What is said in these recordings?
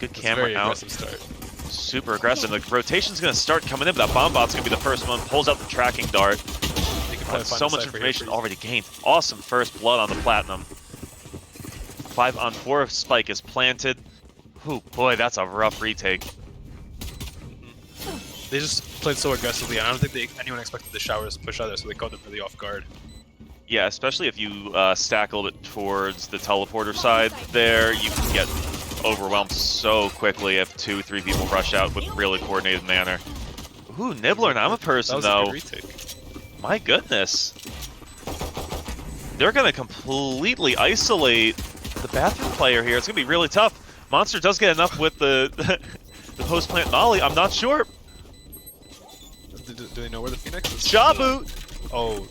Good camera very out. aggressive start. Super aggressive. The rotation's going to start coming in, but that bomb bot's going to be the first one. Pulls out the tracking dart. So much information already gained. Awesome first blood on the Platinum. 5-on-4 spike is planted. Ooh, boy, that's a rough retake. They just played so aggressively, and I don't think anyone expected the showers to push out there, so they caught them really off guard. Yeah, especially if you stack a little bit towards the teleporter side there, you can get overwhelmed so quickly if 2-3 people rush out with really coordinated manner. Ooh, Nibbler and I'm a person, though. That was a good retake. My goodness. They're going to completely isolate the bathroom player here. It's going to be really tough. Monster does get enough with the the post-plant molly. I'm not sure. Do they know where the Phoenix is? Jabu! Oh,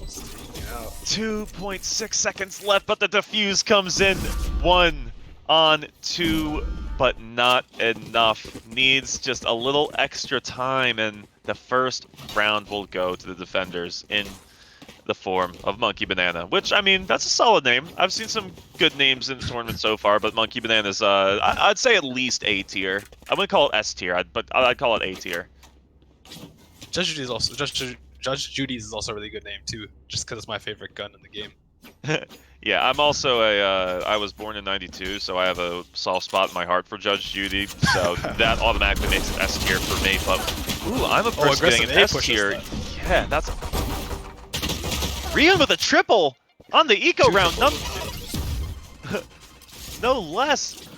2.6 seconds left, but the defuse comes in. 1 on 2, but not enough. Needs just a little extra time, and the first round will go to the defenders in the form of Monkey Banana, which, I mean, that's a solid name. I've seen some good names in the tournament so far, but Monkey Banana's, I'd say at least A tier. I wouldn't call it S tier, but I'd call it A tier. Judge Judy's also Judge Judy's is also a really good name too, just because it's my favorite gun in the game. Yeah, I'm also I was born in '92, so I have a soft spot in my heart for Judge Judy, so that automatically makes it S tier for me. But ooh, I'm a person getting an S tier. Yeah, that's Rian with a triple on the eco round. No less.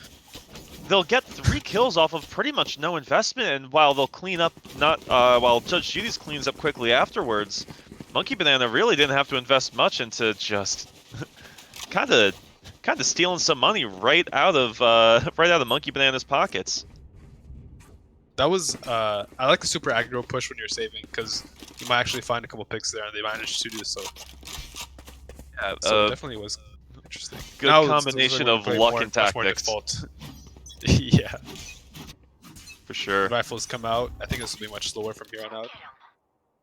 They'll get 3 kills off of pretty much no investment, and while they'll clean up, while Judge Judy's cleans up quickly afterwards, Monkey Banana really didn't have to invest much into just kind of stealing some money right out of Monkey Banana's pockets. That was I like the super aggro push when you're saving, because you might actually find a couple picks there, and they managed to do so. Yeah, so it definitely was interesting. Good combination of luck and tactics. Yeah, for sure. Rifles come out. I think this will be much slower from here on out.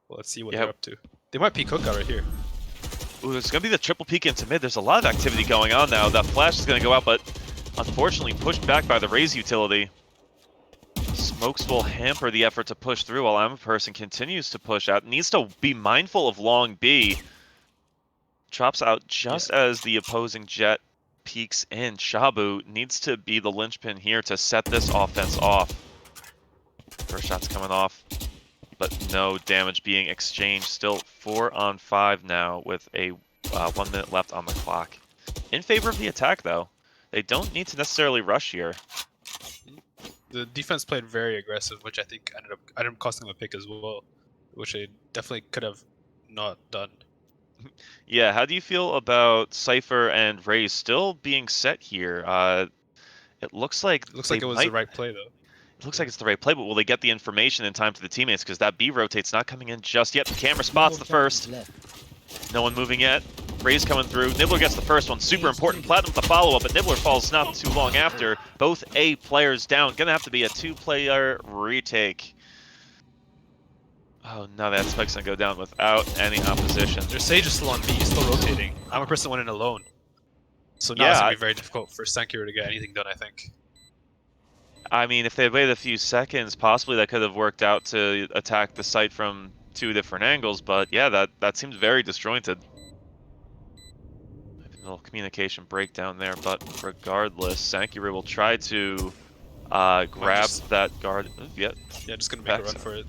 Well, let's see what they're up to. They might peek hook out right here. Ooh, there's going to be the triple peek into mid. There's a lot of activity going on now. That flash is going to go out, but unfortunately pushed back by the Raze utility. Smokes will hamper the effort to push through while I'm a person continues to push out. Needs to be mindful of long B. Drops out just as the opposing jet peeks in. Shabu needs to be the linchpin here to set this offense off. First shot's coming off, but no damage being exchanged. Still 4 on 5 now with a 1 minute left on the clock. In favor of the attack, though. They don't need to necessarily rush here. The defense played very aggressive, which I think ended up costing them a pick as well, which they definitely could have not done. Yeah, how do you feel about Cypher and Raze still being set here? It looks like it was the right play, though. It looks like it's the right play, but will they get the information in time to the teammates? Because that B rotate's not coming in just yet. The camera spots the first. No one moving yet. Raze coming through. Nibbler gets the first one. Super important. Platinum with the follow-up, but Nibbler falls not too long after. Both A players down. Gonna have to be a 2-player retake. Oh, no, that spike's gonna go down without any opposition. Their Sage is still on B, he's still rotating. I'm a person went in alone. So now it's gonna be very difficult for Sankiro to get anything done, I think. I mean, if they had waited a few seconds, possibly that could have worked out to attack the site from 2 different angles, but yeah, that seems very disjointed. A little communication breakdown there, but regardless, Sankiro will try to grab that guard. Yeah, just gonna make a run for it.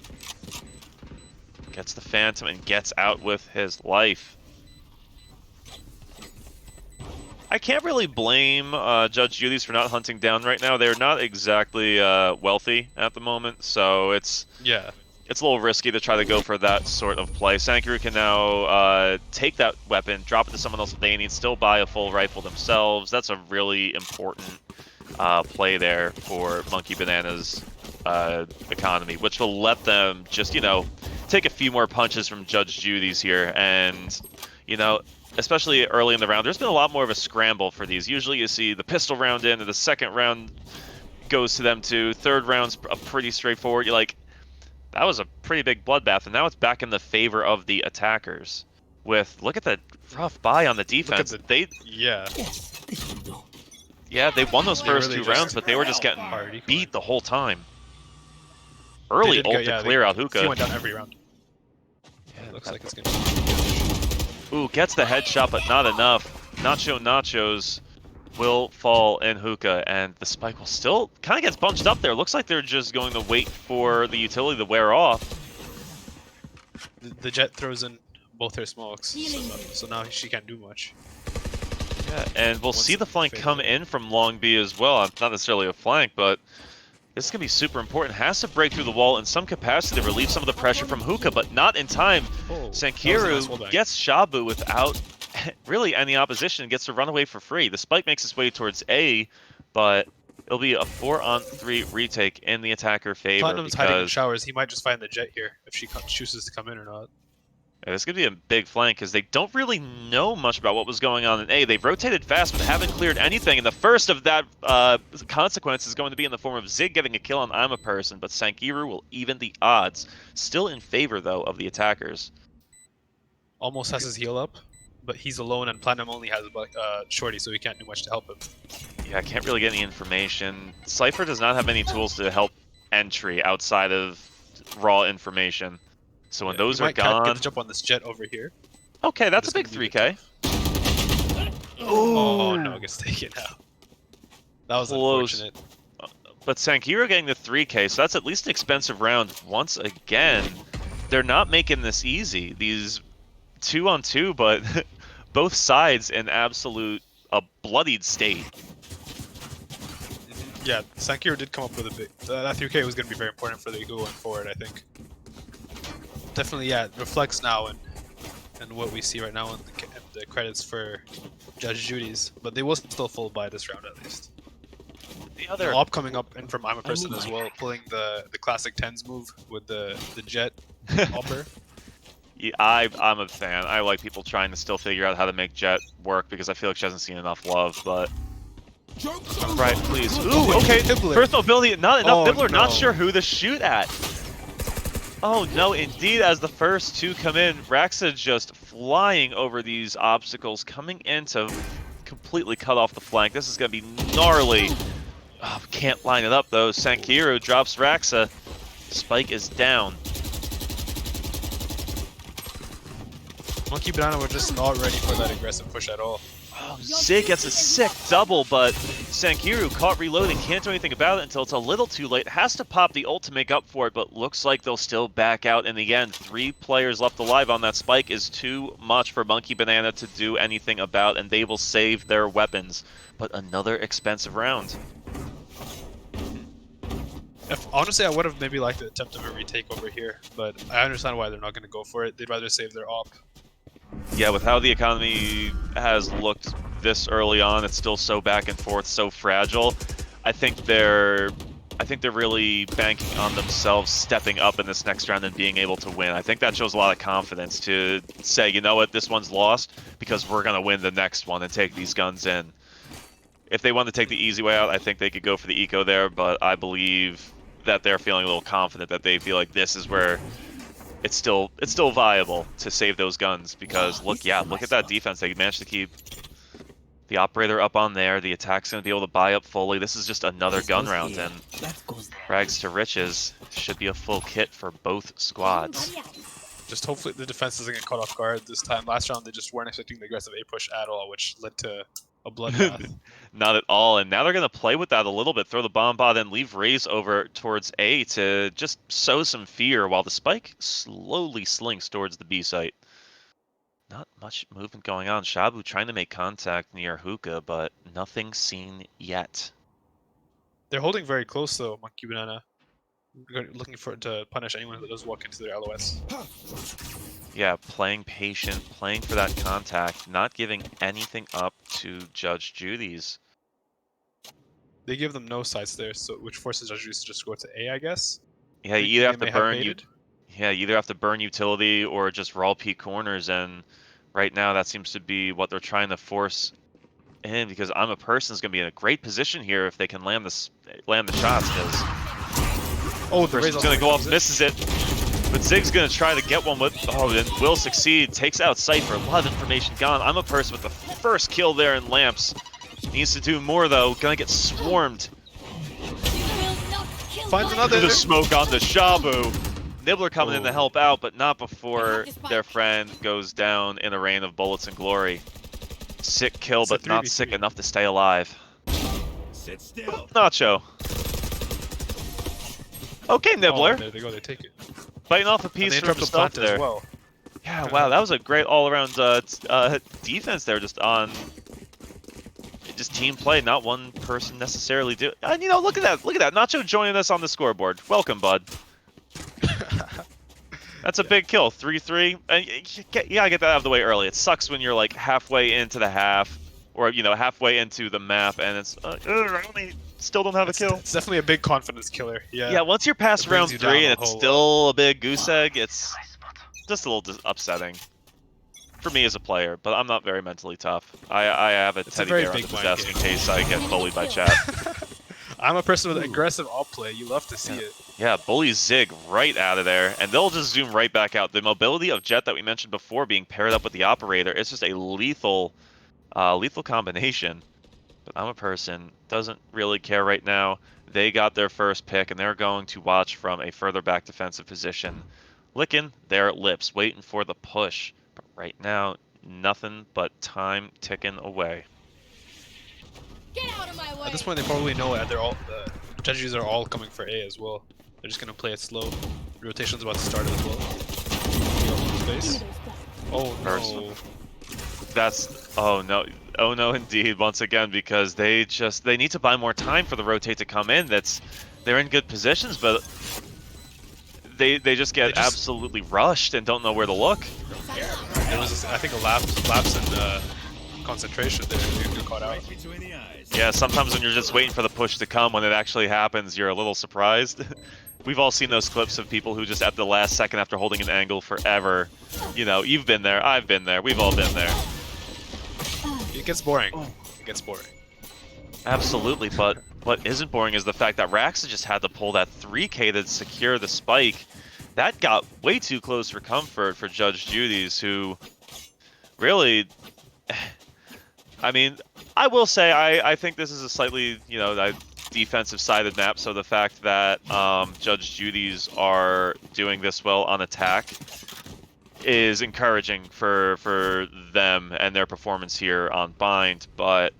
Gets the Phantom and gets out with his life. I can't really blame Judge Judies for not hunting down right now. They're not exactly wealthy at the moment, so it's a little risky to try to go for that sort of play. Sankiro can now take that weapon, drop it to someone else if they need, still buy a full rifle themselves. That's a really important play there for Monkey Banana's economy, which will let them just, take a few more punches from Judge Judies here. And, especially early in the round, there's been a lot more of a scramble for these. Usually you see the pistol round in, and the second round goes to them too. Third round's pretty straightforward. You're like, that was a pretty big bloodbath, and now it's back in the favor of the attackers. Look at the rough buy on the defense. Yeah, they won those first really two rounds, but they were just getting beat the whole time. Early ult to clear out Hookah. He went down every round. Yeah, looks like it's gonna be... Ooh, gets the headshot, but not enough. Nachos will fall in Hookah, and the spike will still kind of gets bunched up there. Looks like they're just going to wait for the utility to wear off. The Jet throws in both her smokes, so now she can't do much. Yeah, and we'll see the flank come in from Long B as well. Not necessarily a flank, but this is going to be super important. Has to break through the wall in some capacity to relieve some of the pressure from Hookah, but not in time. Sankiru gets Shabu without really any opposition and gets to run away for free. The spike makes its way towards A, but it'll be a 4-on-3 retake in the attacker favor. Platinum's hiding in showers. He might just find the Jet here if she chooses to come in or not. Yeah, this could be a big flank because they don't really know much about what was going on in A. They've rotated fast but haven't cleared anything, and the first of that consequence is going to be in the form of Zig getting a kill on I'm a Person, but Sankiru will even the odds. Still in favor, though, of the attackers. Almost has his heal up, but he's alone, and Platinum only has Shorty, so he can't do much to help him. Yeah, I can't really get any information. Cypher does not have any tools to help entry outside of raw information. So when those are gone... Get the jump on this Jet over here. Okay, that's a big 3K. Oh no, it gets taken out. That was unfortunate. But Sankiru getting the 3K, so that's at least an expensive round. Once again, they're not making this easy. These 2-on-2, but both sides in absolute a bloodied state. Yeah, Sankiru did come up with a big... that 3K was going to be very important for the going forward, I think. Definitely, yeah, it reflects now and what we see right now in the credits for Judge Judies, but they will still full buy this round at least. The other op coming up in from I'm a Person as well, pulling the classic 10s move with the Jet upper. Yeah, I'm a fan. I like people trying to still figure out how to make Jet work because I feel like she hasn't seen enough love, but... Right, please. Ooh, okay, first mobility, not enough. Nibbler, not sure who to shoot at. Oh no, indeed, as the first two come in, Raxa just flying over these obstacles, coming in to completely cut off the flank. This is going to be gnarly. Oh, can't line it up though. Sankiru drops Raxa. Spike is down. Monkey Banana were just not ready for that aggressive push at all. Oh, Zig gets a sick double, but Sankiru caught reloading, can't do anything about it until it's a little too late. Has to pop the ult to make up for it, but looks like they'll still back out in the end. 3 players left alive on that spike is too much for Monkey Banana to do anything about, and they will save their weapons. But another expensive round. Honestly, I would have maybe liked to attempt a retake over here, but I understand why they're not going to go for it. They'd rather save their op. Yeah, with how the economy has looked this early on, it's still so back and forth, so fragile. I think they're really banking on themselves stepping up in this next round and being able to win. I think that shows a lot of confidence to say, you know what, this one's lost because we're going to win the next one and take these guns in. If they want to take the easy way out, I think they could go for the eco there, but I believe that they're feeling a little confident that they feel like this is where it's still viable to save those guns because look at that defense. They managed to keep the operator up on there. The attack's going to be able to buy up fully. This is just another gun round, and rags to riches should be a full kit for both squads. Just hopefully the defense doesn't get caught off guard this time. Last round they just weren't expecting the aggressive A push at all, which led to a bloodbath. Not at all, and now they're going to play with that a little bit, throw the bomb bot and leave Raze over towards A to just sow some fear while the spike slowly slinks towards the B site. Not much movement going on. Shabu trying to make contact near Hookah, but nothing seen yet. They're holding very close though, Monkey Banana. Looking to punish anyone that does walk into their LOS. Yeah, playing patient, playing for that contact, not giving anything up to Judge Judies. They give them no sides there, so which forces Judge Judies to just go to A, I guess. Yeah, you either have to burn you either have to burn utility or just raw peak corners, and right now that seems to be what they're trying to force in because I'm a Person is going to be in a great position here if they can land the shots because the Person's going to go off, misses it. But Zig's going to try to get one with... Oh, and will succeed. Takes out Cypher. A lot of information gone. I'm a Person with the first kill there in Lamps. Needs to do more though. Gonna get swarmed. Finds another. The smoke on the Shabu. Nibbler coming in to help out, but not before their friend goes down in a rain of bullets and glory. Sick kill, but not sick enough to stay alive. Sit still. Nacho. Okay, Nibbler. Oh, there they go. They take it. Fighting off a piece from himself there. As well. Yeah, wow, that was a great all-around defense there, just on team play, not one person necessarily do. And you know, look at that, Nacho joining us on the scoreboard. Welcome, bud. That's a big kill, 3-3. And you gotta get that out of the way early. It sucks when you're like halfway into the half, or you know, halfway into the map, and it's I still don't have a kill. It's definitely a big confidence killer. Yeah. Yeah, once you're past round 3 and it's still a big goose egg, it's just a little upsetting for me as a player. But I'm not very mentally tough. I have a teddy bear under the desk in case I get bullied by chat. I'm a person with aggressive alt play. You love to see it. Yeah, bully Zig right out of there, and they'll just zoom right back out. The mobility of Jet that we mentioned before being paired up with the operator, it's just a lethal combination. But I'm a person, doesn't really care right now. They got their first pick, and they're going to watch from a further back defensive position, licking their lips, waiting for the push. But right now, nothing but time ticking away. Get out of my way. At this point, they probably know that they're all the Judies are all coming for A as well. They're just gonna play it slow. The rotation's about to start as well. Space. Oh no. That's oh no indeed once again, because they need to buy more time for the rotate to come in. They're in good positions, but they just get absolutely rushed and don't know where to look. There was I think a lapse in concentration there. You're caught out. Yeah, sometimes when you're just waiting for the push to come, when it actually happens, you're a little surprised. We've all seen those clips of people who just at the last second after holding an angle forever, you know, you've been there, I've been there, we've all been there. It gets boring. It gets boring. Absolutely, but what isn't boring is the fact that Raxa just had to pull that 3K to secure the spike. That got way too close for comfort for Judge Judies, who really, I mean, I will say I think this is a slightly, you know, defensive-sided map, so the fact that Judge Judies are doing this well on attack is encouraging for them and their performance here on Bind. But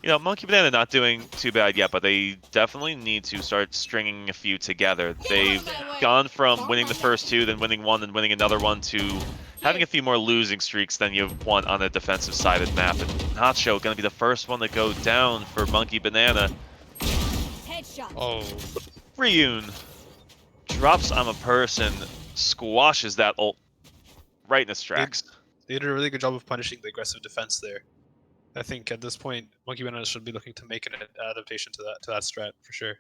you know, Monkey Banana not doing too bad yet, but they definitely need to start stringing a few together. They've gone from winning the first two, then winning one, then winning another one, to having a few more losing streaks than you want on a defensive-sided map. And Nacho going to be the first one to go down for Monkey Banana. Oh. Ryun drops I'm a person, squashes that ult right in his tracks. They did a really good job of punishing the aggressive defense there. I think at this point, Monkey Banana should be looking to make an adaptation to that strat for sure,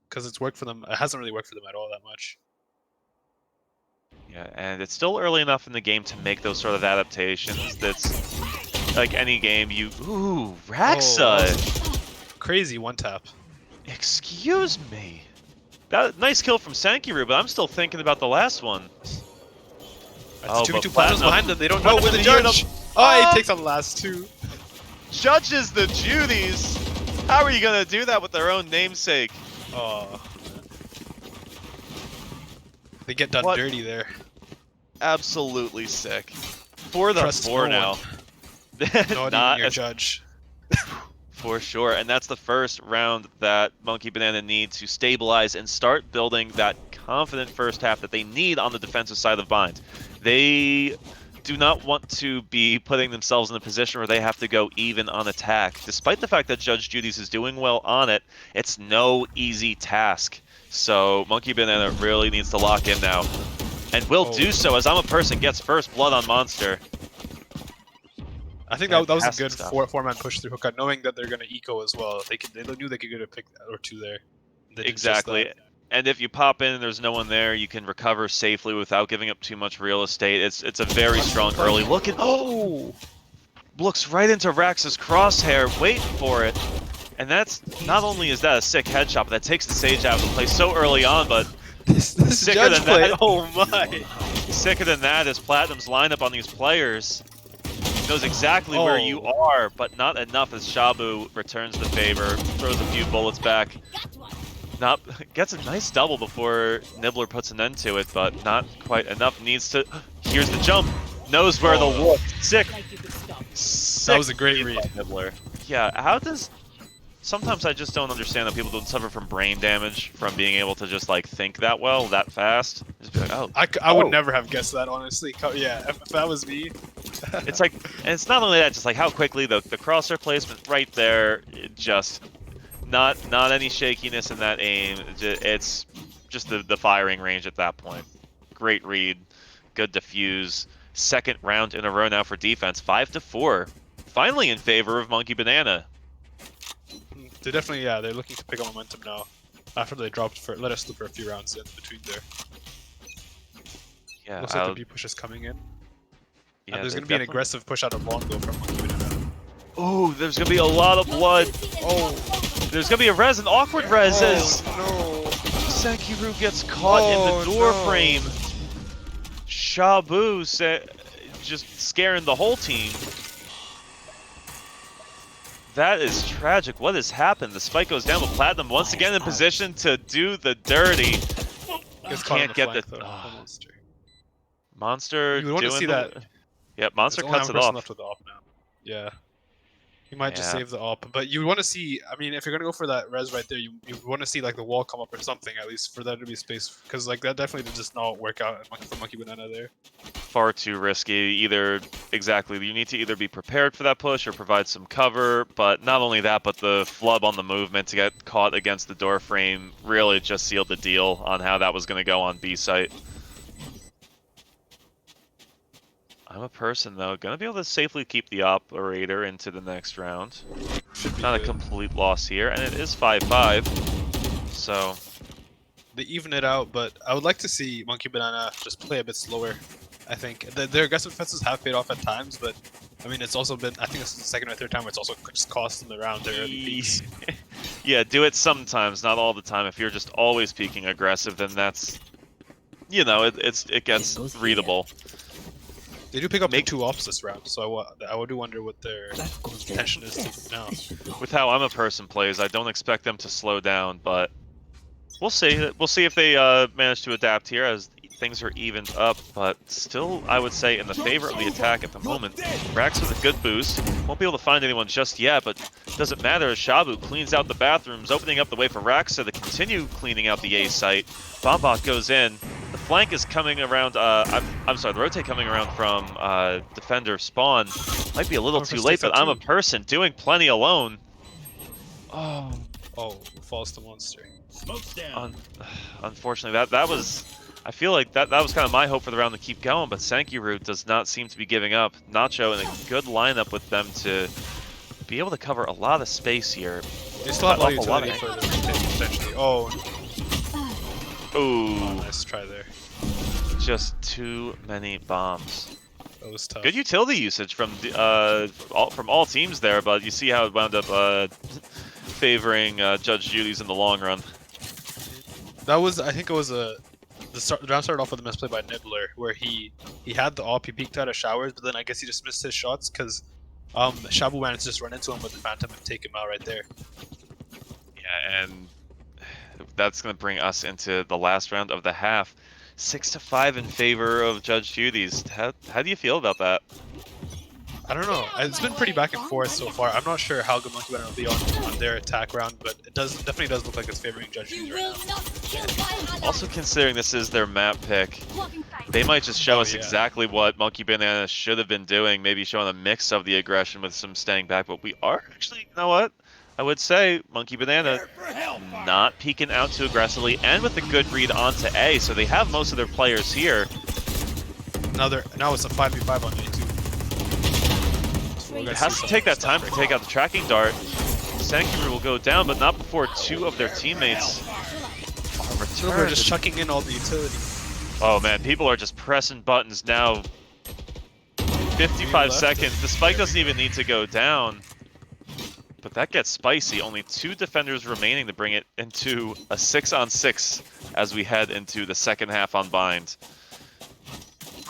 because it's worked for them. It hasn't really worked for them at all that much. Yeah, and it's still early enough in the game to make those sort of adaptations. That's like any game. Ooh, Raxa. Oh, crazy one tap. Excuse me. That nice kill from Sankiru, but I'm still thinking about the last one. That's 2v2 Platinum's behind them. They don't know where the judge. Oh, he takes on the last two. Judges the Judies. How are you gonna do that with their own namesake? Oh. They get done dirty there. Absolutely sick. For the four now. Not even your judge. For sure, and that's the first round that Monkey Banana need to stabilize and start building that confident first half that they need on the defensive side of Bind. They do not want to be putting themselves in a position where they have to go even on attack. Despite the fact that Judge Judies is doing well on it, it's no easy task. So Monkey Banana really needs to lock in now. And will do so as I'm a person gets first blood on Monster. I think that was a good four-man push through Hookup, knowing that they're going to eco as well. They knew they could get a pick or two there. Exactly. And if you pop in and there's no one there, you can recover safely without giving up too much real estate. It's a very strong early look. Oh! Looks right into Raxa's crosshair, waiting for it. And that's, not only is that a sick headshot, but that takes the Sage out of the play so early on, but sicker than that. Oh my! Sicker than that is Platinum's lineup on these players. knows exactly where you are, but not enough as Shabu returns the favor, throws a few bullets back. Not gets a nice double before Nibbler puts an end to it, but not quite enough. Needs to. Here's the jump. Knows where the look. Sick. That was a great read. Nibbler. Yeah. How does? Sometimes I just don't understand that people don't suffer from brain damage from being able to just like think that well, that fast. Just be like, oh. I would never have guessed that, honestly. Yeah, if that was me. It's like, and it's not only that, just like how quickly the crosshair placement right there, it just not any shakiness in that aim. It's just the firing range at that point. Great read, good defuse. Second round in a row now for defense, 5-4. Finally in favor of Monkey Banana. They definitely, yeah, they're looking to pick up momentum now. After they dropped for, let us look for a few rounds in between there. Yeah, looks like the B push is coming in. Yeah, and there's going to be an aggressive push out of long though from Monkey Banana. Oh, there's going to be a lot of blood. Oh, there's going to be a res, an awkward res as no. Senkiru gets caught in the door frame. Shabu just scaring the whole team. That is tragic. What has happened? The spike goes down, but Platinum once again in position to do the dirty. Can't get the Monster. You want to see that? Yep, Monster cuts it off. Left with the op now. Yeah. He might just save the op, but you want to see. I mean, if you're gonna go for that res right there, you want to see like the wall come up or something at least for that to be space, because like that definitely did just not work out for Monkey Banana there. Far too risky. Either exactly, you need to either be prepared for that push or provide some cover. But not only that, but the flub on the movement to get caught against the door frame really just sealed the deal on how that was going to go on B site. I'm a person though, gonna be able to safely keep the operator into the next round. Not a complete loss here, and it is 5-5. So they even it out, but I would like to see Monkey Banana just play a bit slower. I think their aggressive defenses have paid off at times, but I mean it's also been, I think this is the second or third time where it's also just cost them the round their early peaks. Yeah, do it sometimes, not all the time. If you're just always peaking aggressive, then that's, you know, it gets readable. They do pick up 2 ops this round, so I do wonder what their intention is to now. With how I'm a person plays, I don't expect them to slow down, but we'll see. We'll see if they manage to adapt here as things are evened up, but still, I would say in the favor of the attack at the moment. Rax with a good boost. Won't be able to find anyone just yet, but doesn't matter as Shabu cleans out the bathrooms, opening up the way for Raxa to continue cleaning out the A site. Bombot goes in. The flank is coming around, I'm sorry, the rotate coming around from defender spawn. Might be a little too late, but I'm a person doing plenty alone. Oh, falls to Monster. Smoke's down. Unfortunately, that was, I feel like that was kind of my hope for the round to keep going, but Senkiru does not seem to be giving up. Nacho in a good lineup with them to be able to cover a lot of space here. They still have a lot of for the rotate, potentially. Oh. Ooh. Oh, nice try there. Just too many bombs. That was tough. Good utility usage from all teams there, but you see how it wound up favoring Judge Judies in the long run. That was, I think it was the round started off with a misplay by Nibbler, where he had the op, he peeked out of showers, but then I guess he just missed his shots because Shabu managed to just run into him with the Phantom and take him out right there. Yeah, and that's going to bring us into the last round of the half. 6-5 in favor of Judge Judies. How do you feel about that? I don't know. It's been pretty back and forth so far. I'm not sure how good Monkey Banana will be on their attack round, but it definitely does look like it's favoring Judge Judies right now. Also considering this is their map pick, they might just show us exactly what Monkey Banana should have been doing, maybe showing a mix of the aggression with some staying back, but we are actually, you know what? I would say Monkey Banana not peeking out too aggressively and with a good read onto A, so they have most of their players here. Now it's a 5v5 on A2. It has to take that time to take out the tracking dart. Senkiru will go down, but not before 2 of their teammates are returned. They're just chucking in all the utility. Oh man, people are just pressing buttons now. 55 seconds. The spike doesn't even need to go down. But that gets spicy. Only 2 defenders remaining to bring it into a 6-on-6 as we head into the second half on Bind.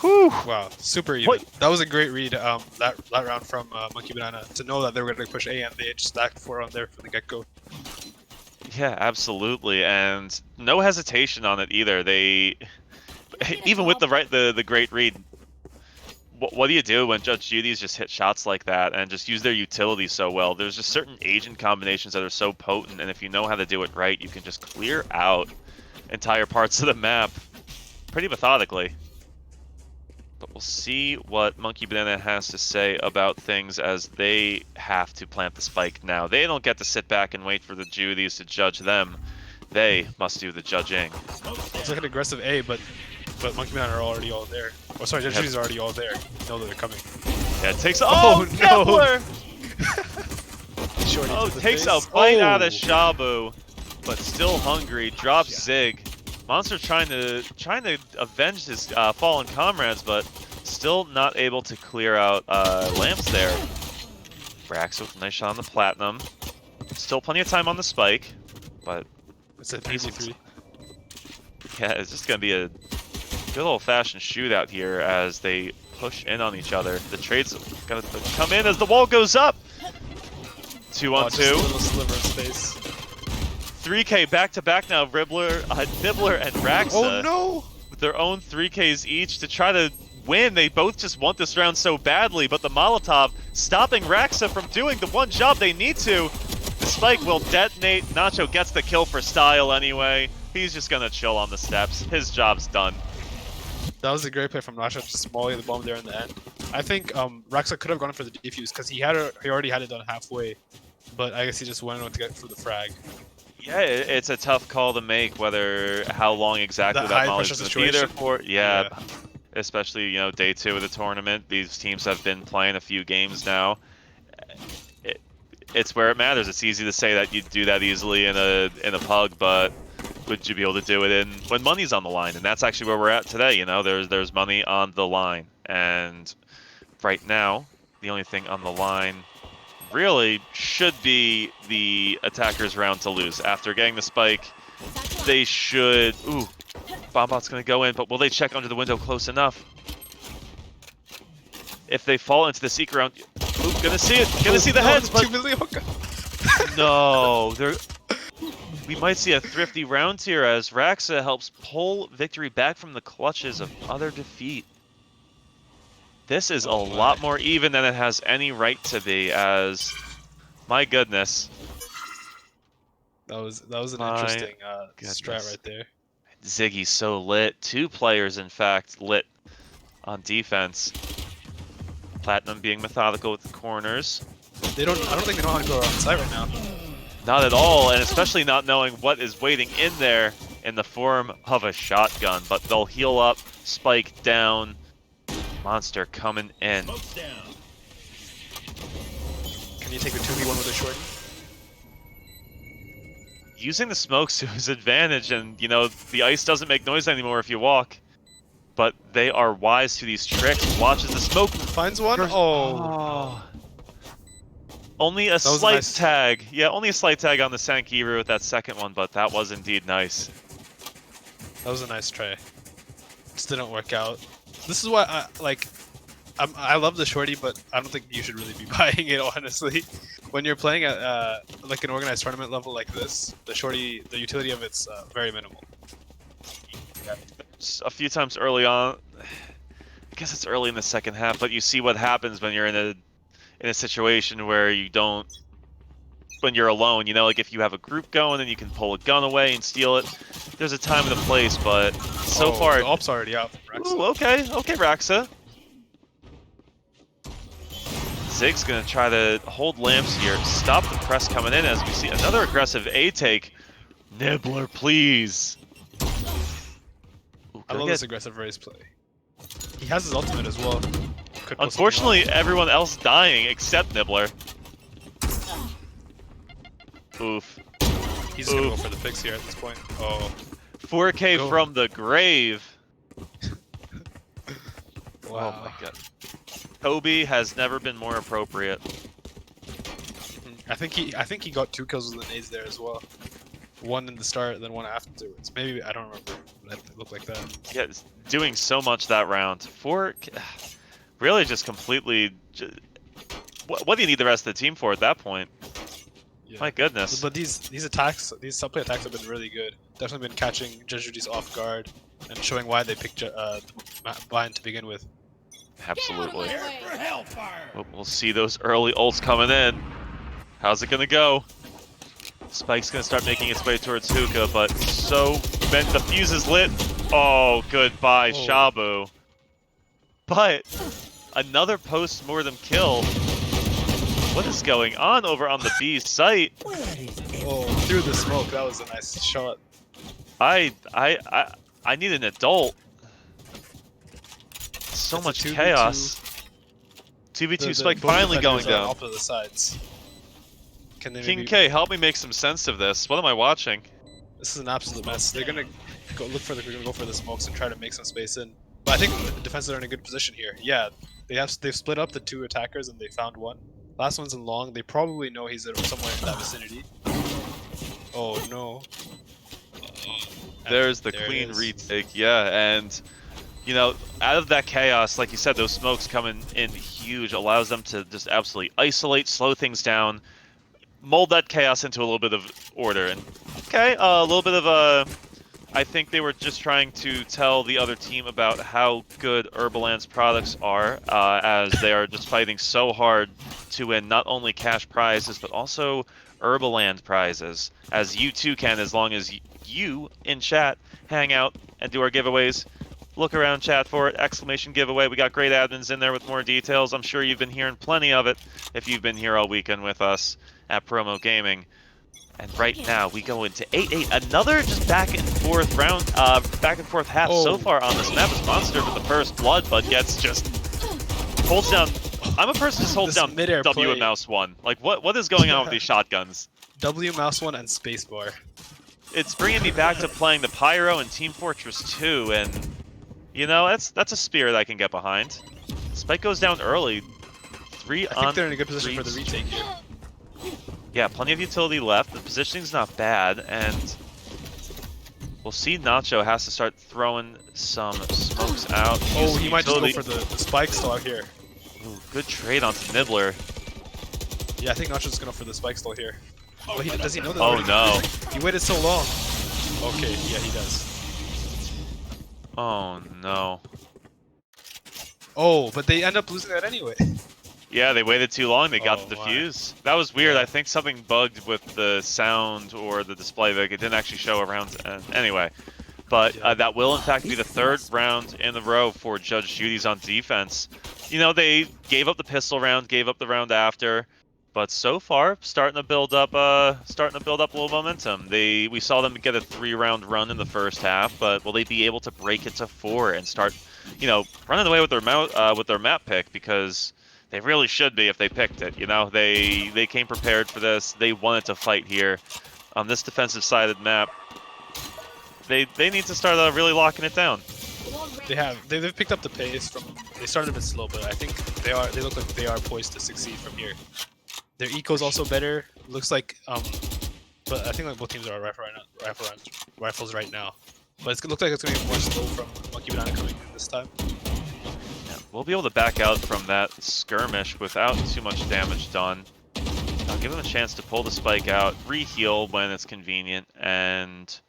Whew. Wow, super even. What? That was a great read. That round from Monkey Banana to know that they were going to push A and they just stacked 4 on there from the get-go. Yeah, absolutely, and no hesitation on it either. They, even with the great read, what do you do when Judge Judies just hit shots like that and just use their utility so well? There's just certain agent combinations that are so potent, and if you know how to do it right, you can just clear out entire parts of the map pretty methodically. But we'll see what Monkey Banana has to say about things as they have to plant the spike now. They don't get to sit back and wait for the Judies to judge them. They must do the judging. It's like an aggressive A, but Monkey Man are already all there. Oh, sorry, Judge Judy's already all there. You know that they're coming. Yeah, it takes. Oh, no! Nebler! Oh, takes a bite out of Shabu, but still hungry. Drops Zig. Monster trying to avenge his fallen comrades, but still not able to clear out lamps there. Brax with a nice shot on the platinum. Still plenty of time on the spike, but it's an easy 3. Yeah, it's just gonna be a good old-fashioned shootout here as they push in on each other. The trade's gonna come in as the wall goes up. 2 on 2. Just a little sliver of space. 3K back-to-back now, Nibbler and Raxa. Oh no! With their own 3Ks each to try to win. They both just want this round so badly, but the Molotov stopping Raxa from doing the one job they need to. The spike will detonate. Nacho gets the kill for style anyway. He's just gonna chill on the steps. His job's done. That was a great play from Nacho, just mollying the bomb there in the end. I think Raxa could have gone for the defuse because he already had it done halfway, but I guess he just went to get for the frag. Yeah, it's a tough call to make whether how long exactly that Molly's going to be there for. Yeah, especially day 2 of the tournament. These teams have been playing a few games now. It's where it matters. It's easy to say that you'd do that easily in a pug, but would you be able to do it when money's on the line? And that's actually where we're at today. There's money on the line, and right now the only thing on the line really should be the attackers' round to lose. After getting the spike, they should. Ooh, Bombot's gonna go in, but will they check under the window close enough? If they fall into the secret round, ooh, gonna see it. Gonna see the heads, but no, we might see a thrifty round here as Raxa helps pull victory back from the clutches of utter defeat. This is a lot more even than it has any right to be, as, my goodness. That was an interesting strat right there. Ziggy's so lit. 2 players, in fact, lit on defense. Platinum being methodical with the corners. I don't think they know how to go around site right now. Not at all, and especially not knowing what is waiting in there in the form of a shotgun. But they'll heal up, spike down. Monster coming in. Can you take the 2v1 with a shorty? Using the smokes to his advantage, and the ice doesn't make noise anymore if you walk. But they are wise to these tricks. Watches the smoke. Finds one. Oh. Only a slight tag. Yeah, only a slight tag on the Sankiru with that second one, but that was indeed nice. That was a nice try. Just didn't work out. This is why I love the shorty, but I don't think you should really be buying it, honestly. When you're playing at like an organized tournament level like this, the utility of it's very minimal. A few times early on, I guess it's early in the second half, but you see what happens when you're in a situation where when you're alone, like if you have a group going and you can pull a gun away and steal it, there's a time and a place, but so far... The op's already out. Ooh, okay, Raxa. Zig's gonna try to hold lamps here, stop the press coming in as we see another aggressive A take. Nibbler, please. Ooh, I love this aggressive raise play. He has his ultimate as well. Unfortunately, everyone else dying except Nibbler. Oof. He's just gonna go for the picks here at this point. Oh. 4K from the grave. Wow. Oh my god. Kobe has never been more appropriate. I think he got 2 kills with the nades there as well. One in the start, then one afterwards. Maybe, I don't remember. that looked like that. Yeah, it's doing so much that round. Four, really just completely. What do you need the rest of the team for at that point? Yeah. My goodness. But these attacks, these subplay attacks have been really good. Definitely been catching Judies off guard and showing why they picked Bind to begin with. Absolutely. Get out of my way. For hellfire! We'll see those early ults coming in. How's it gonna go? Spike's gonna start making its way towards Hookah, but so then the fuse is lit. Oh, goodbye, Shabu. But another post-mortem kill. What is going on over on the B site? Oh, through the smoke, that was a nice shot. I need an adult. So It's much 2v2. chaos. 2v2 Spike both finally going defenders are down. Off of the sides. Can they King maybe... K, help me make some sense of this. What am I watching? This is an absolute mess. They're gonna go go for the smokes and try to make some space in. But I think the defenses are in a good position here. Yeah, they've split up the two attackers and they found one. Last one's in long. They probably know he's somewhere in that vicinity. Oh no. There's the there it clean is. retake, yeah, and you know, out of that chaos, like you said, those smokes coming in huge allows them to just absolutely isolate, slow things down, mold that chaos into a little bit of order. And okay, a little bit of I think they were just trying to tell the other team about how good Herbaland's products are, as they are just fighting so hard to win not only cash prizes, but also Herbaland prizes, as you too can, as long as you in chat hang out and do our giveaways. Look around chat for it, exclamation giveaway. We got great admins in there with more details. I'm sure you've been hearing plenty of it if you've been here all weekend with us at Promo Gaming. And right now we go into 8-8, another just back and forth round, back and forth half so far on this map. As Monster with the first blood, but gets just holds down. I'm a person who just holds down mid-air W play. and mouse 1. Like what is going on with these shotguns? W mouse 1 and spacebar. It's bringing me back to playing the Pyro and Team Fortress 2, and you know that's a spirit I can get behind. Spike goes down early. I think they're in a good position for the retake here. Yeah, plenty of utility left. The positioning's not bad, and we'll see Nacho has to start throwing some smokes out. Oh, he might just go for the spike stall out here. Ooh, good trade onto Nibbler. Yeah, I think Nacho's gonna go for the spike stall here. Oh, does he know that? Oh no. He waited so long. Okay, yeah, he does. Oh no. Oh, but they end up losing that anyway. Yeah, they waited too long. They got the my. defuse. That was weird. I think something bugged with the sound or the display. Like it didn't actually show around. Anyway, but that will in fact be the third round in a row for Judge Judies on defense. You know, they gave up the pistol round, gave up the round after, but so far starting to build up a little momentum. We saw them get a 3-round run in the first half, but will they be able to break it to 4 and start, you know, running away with their map pick? Because they really should be if they picked it. You know, they came prepared for this. They wanted to fight here on this defensive-sided map. They need to start really locking it down. They've picked up the pace from. They started a bit slow, but I think they look like they are poised to succeed from here. Their eco's also better. Looks like but I think like both teams are rifles right now. But it looks like it's gonna be more slow from Monkey Banana coming in this time. We'll be able to back out from that skirmish without too much damage done. I'll give him a chance to pull the spike out, re-heal when it's convenient, and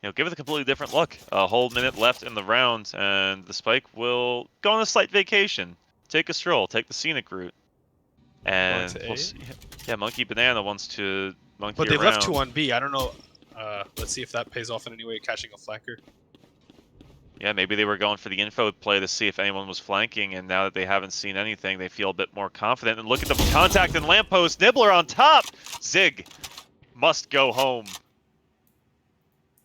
you know, give it a completely different look. A whole minute left in the round, and the spike will go on a slight vacation, take a stroll, take the scenic route, and we'll see. Yeah, Monkey Banana wants to monkey around. But they've left 2 on B. I don't know. Let's see if that pays off in any way, catching a flanker. Yeah, maybe they were going for the info play to see if anyone was flanking, and now that they haven't seen anything, they feel a bit more confident. And look at the contact and lamppost. Nibbler on top! Zig must go home.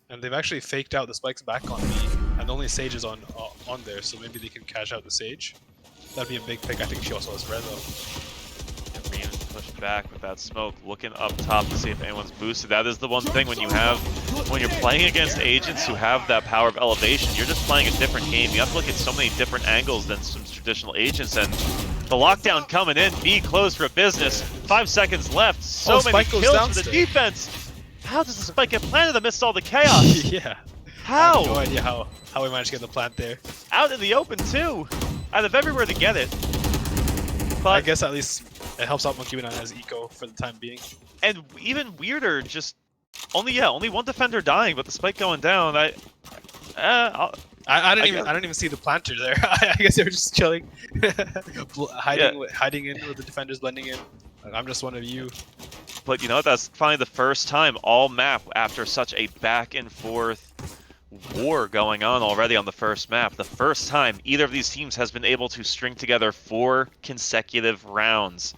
And they've actually faked out the spikes back on B, and only Sage is on there, so maybe they can cash out the Sage. That'd be a big pick. I think she also has Red though. Reem pushed back with that smoke, looking up top to see if anyone's boosted. That is the one thing when you're playing against agents who have that power of elevation, you're just playing a different game. You have to look at so many different angles than some traditional agents, and the lockdown coming in, B closed for business, 5 seconds left, so many kills for the defense! How does the spike get planted amidst all the chaos? Yeah. I have no How? idea how we managed to get the plant there. Out in the open too. Out of everywhere to get it. I But guess at least it helps out Monkey Banana as eco for the time being. and even weirder, just only one defender dying, but the spike going down. I didn't even see the planter there. I guess they were just chilling, hiding in with the defenders blending in. Like, I'm just one of you. But you know, that's finally the first time all map after such a back and forth war going on already on the first map. The first time either of these teams has been able to string together 4 consecutive rounds.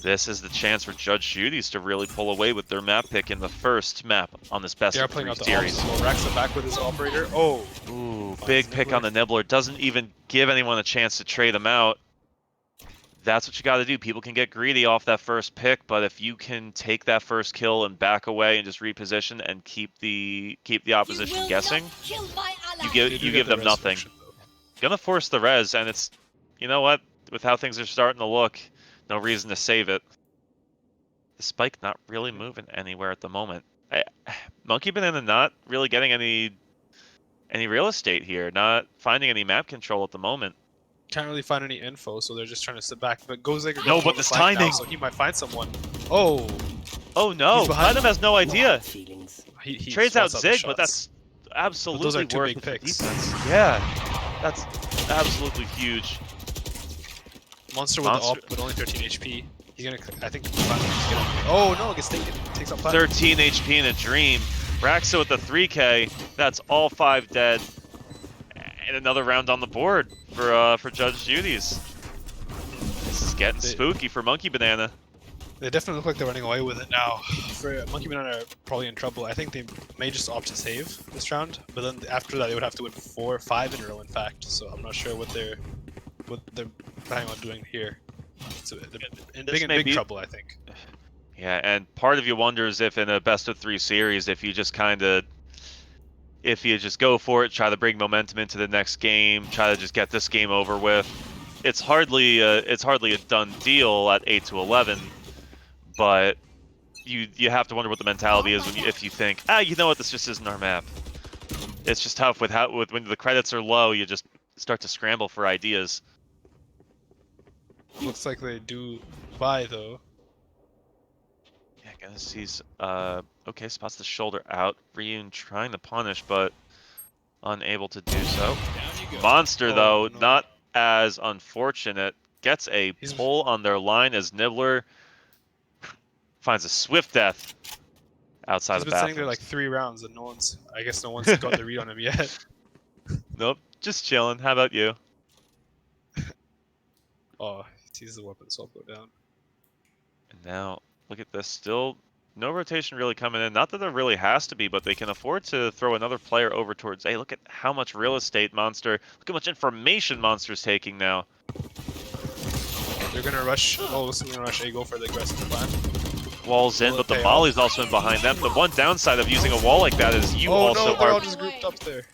This is the chance for Judge Judies to really pull away with their map pick in the first map on this best of 3 series. Raxa back with his operator. Oh, ooh, big pick on the Nibbler. Doesn't even give anyone a chance to trade him out. That's what you got to do. People can get greedy off that first pick, but if you can take that first kill and back away and just reposition and keep the opposition guessing, you give them nothing. Gonna force the res, and it's, you know what? With how things are starting to look, no reason to save it. The spike not really moving anywhere at the moment. Monkey Banana not really getting any real estate here. Not finding any map control at the moment. Can't really find any info, so they're just trying to sit back. But Gozig no, but this timing, now, so he might find someone. Oh, oh no! Platinum has no idea. He trades out Zig, but that's absolutely those are two worth big it picks. defense. Yeah, that's absolutely huge. Monster with the op, but only 13 HP. He's gonna, I think, oh no, gets taken. Takes out Platinum. 13 HP in a dream. Raxa with the 3K. That's all 5 dead. And another round on the board for Judge Judies. This is getting spooky for Monkey Banana. They definitely look like they're running away with it now. For Monkey Banana are probably in trouble. I think they may just opt to save this round, but then after that they would have to win 4 or 5 in a row, in fact. So I'm not sure what they're planning on doing here. So they're in big trouble, I think. Yeah, and part of you wonders if in a best of 3 series, if you just go for it, try to bring momentum into the next game, try to just get this game over with. It's hardly a done deal at 8-11, but you have to wonder what the mentality is if you think, you know what, this just isn't our map. It's just tough with when the credits are low, you just start to scramble for ideas. Looks like they do buy though. Yeah, gonna sees okay, spots the shoulder out. Ryun trying to punish, but unable to do so. Monster though, not as unfortunate. Gets a pull on their line as Nibbler finds a swift death outside the bathroom. He's been sitting there like 3 rounds and I guess no one's got the read on him yet. Nope, just chilling. How about you? Oh, he sees the weapon swap go down. And now, look at this. Still no rotation really coming in. Not that there really has to be, but they can afford to throw another player over towards A. Look at how much real estate Monster, look how much information Monster's taking now. They're gonna rush, looks like they're gonna rush A, go for the aggressive plan. Walls in, but the Molly's also in behind them. The one downside of using a wall like that is you also they're all just grouped up there.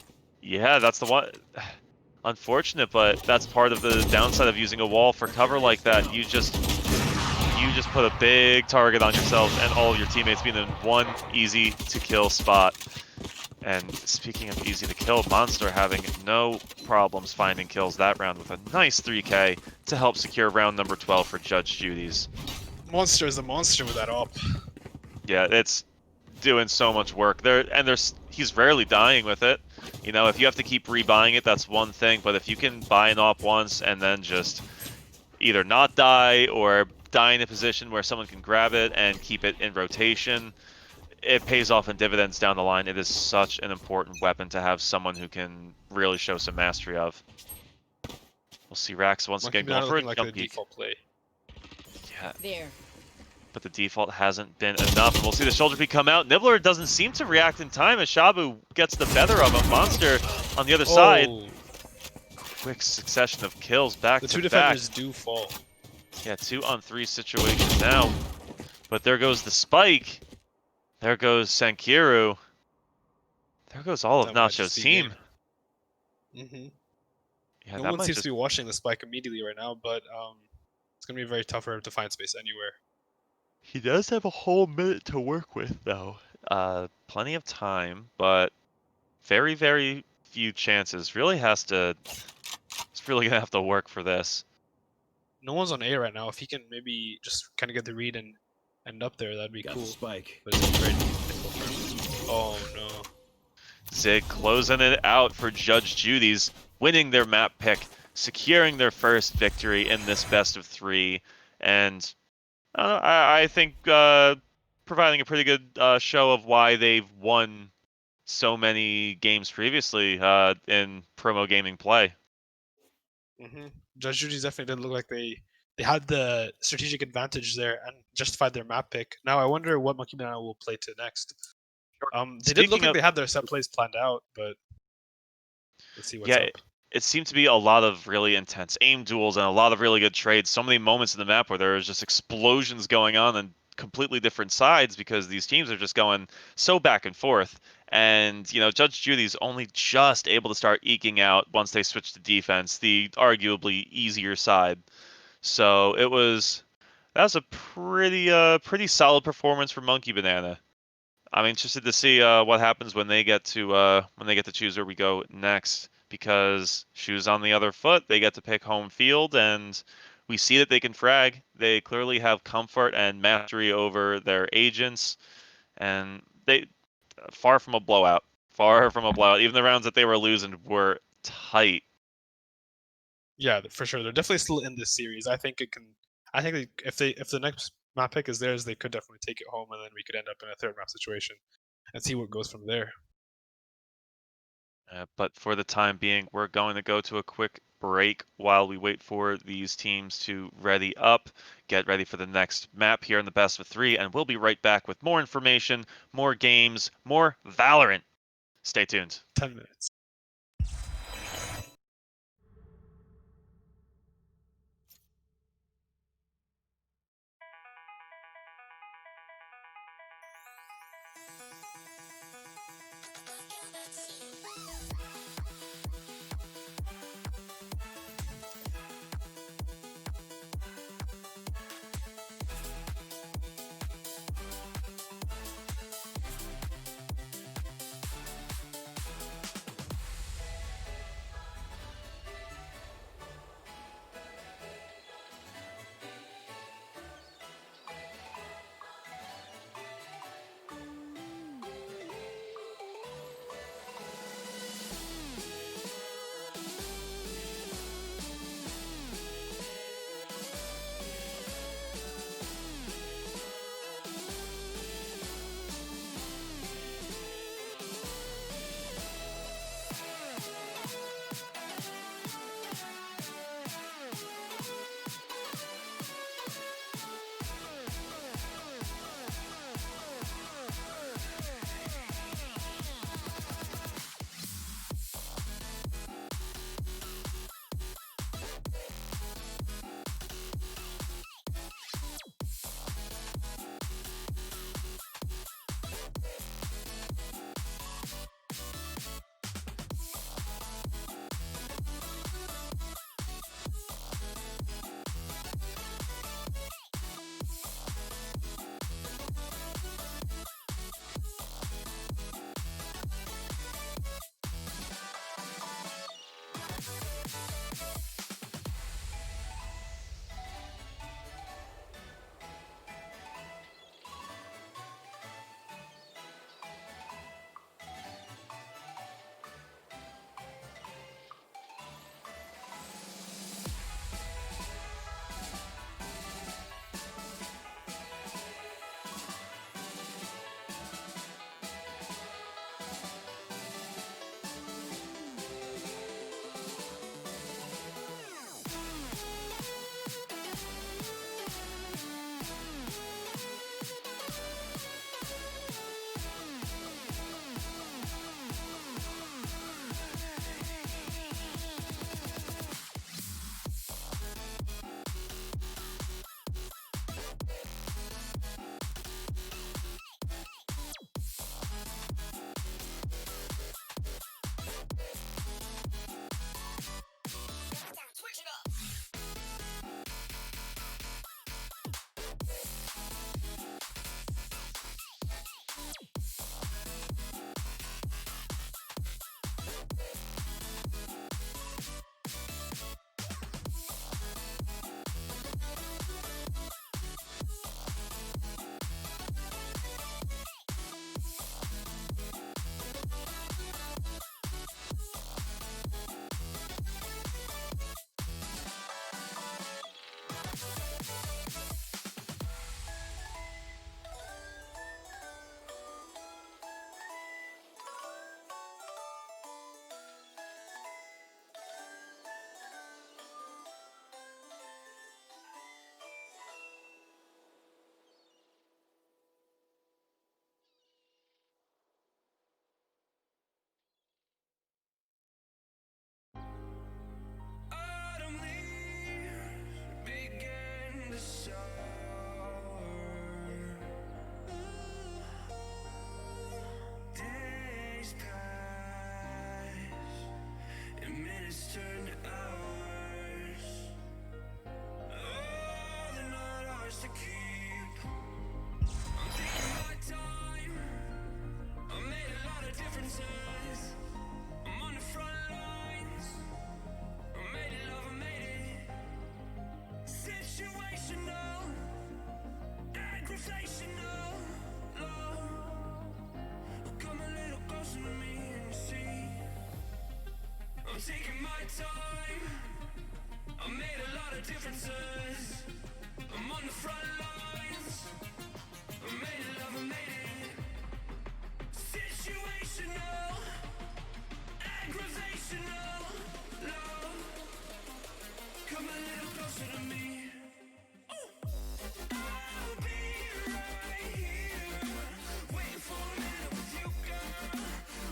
Yeah, that's the one. Unfortunate, but that's part of the downside of using a wall for cover like that. You just put a big target on yourselves and all of your teammates being in one easy to kill spot. And speaking of easy to kill, Monster having no problems finding kills that round with a nice 3K to help secure round number 12 for Judge Judies. Monster is a monster with that op. Yeah, it's doing so much work there, and he's rarely dying with it. You know, if you have to keep rebuying it, that's one thing, but if you can buy an op once and then just either not die or die in a position where someone can grab it and keep it in rotation, it pays off in dividends down the line. It is such an important weapon to have someone who can really show some mastery of. We'll see Rax once again going for a jump peek. Play. Yeah. There. But the default hasn't been enough. And we'll see the shoulder peek come out. Nibbler doesn't seem to react in time as Shabu gets the better of him. Monster on the other side. Quick succession of kills back to back. The 2 defenders do fall. Yeah, 2-on-3 situation now. But there goes the spike. There goes Sankiru. There goes all of Nacho's team. Yeah, no one seems to be watching the spike immediately right now, but it's going to be very tough for him to find space anywhere. He does have a whole minute to work with, though. Plenty of time, but very, very few chances. Really has to. It's really gonna have to work for this. No one's on A right now. If he can maybe just kind of get the read and end up there, that'd be Got cool. the spike. But it's very difficult for him. Oh no. Zig closing it out for Judge Judies, winning their map pick, securing their first victory in this best of 3, and I think providing a pretty good show of why they've won so many games previously in promo gaming play. Judge Judy's definitely did look like they had the strategic advantage there and justified their map pick. Now I wonder what Monkey Banana will play to next. They did look like they had their set plays planned out, but let's see what's up. It seemed to be a lot of really intense aim duels and a lot of really good trades. So many moments in the map where there was just explosions going on on completely different sides because these teams are just going so back and forth. And, you know, Judge Judy's only just able to start eking out once they switched to defense, the arguably easier side. So that was a pretty solid performance for Monkey Banana. I'm interested to see what happens when they get to choose where we go next. Because shoes on the other foot, they get to pick home field, and we see that they can frag. They clearly have comfort and mastery over their agents, and they far from a blowout. Far from a blowout. Even the rounds that they were losing were tight. Yeah, for sure. They're definitely still in this series. I think it can. I think if the next map pick is theirs, they could definitely take it home, and then we could end up in a third map situation and see what goes from there. But for the time being, we're going to go to a quick break while we wait for these teams to ready up, get ready for the next map here in the best of 3, and we'll be right back with more information, more games, more Valorant. Stay tuned. 10 minutes. taking my time. I made a lot of differences. I'm on the front lines. I made it, love, I made it. Situational, aggravational, love. Come a little closer to me. I'll be right here, waiting for a minute with you, girl.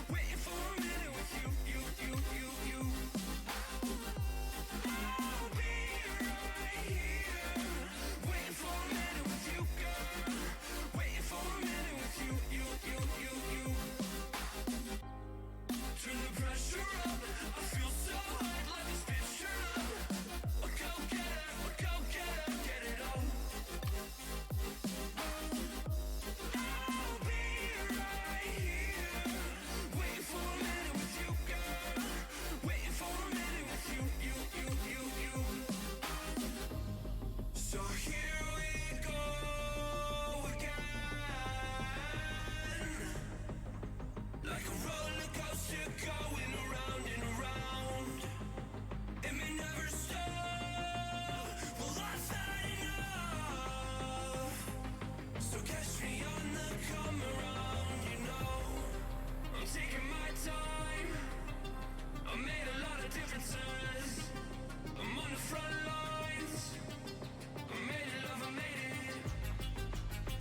Waiting for a minute with you. I'll be right here, waiting for a minute with you, girl. Waiting for a minute with you. Turn the pressure up, I feel so hot, let this bitch turn up. Go get her, get it on. I'll be right here, waiting for a minute with you, girl. Waiting for a minute with you. So here we go again, like a roller coaster going around and around. It may never stop. Well, I've had enough. So catch me on the come around, you know. I'm taking my time. I made a lot of differences. I'm on the front lines. I made it, love, I made it.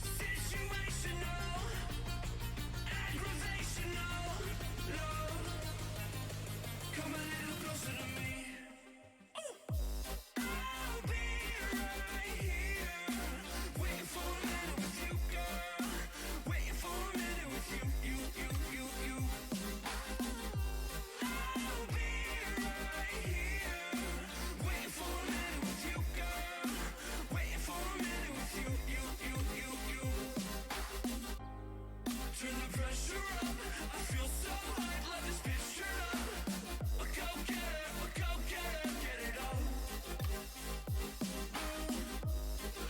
Situational, aggravational, love. Come a little closer to me. I'll be right here, waiting for a minute with you, girl. Waiting for a minute with you. I'll be right here, waiting for a minute with you, girl. Waiting for a minute with you. Turn the pressure up, I feel so hot, let this bitch turn up. Go get her, get it on.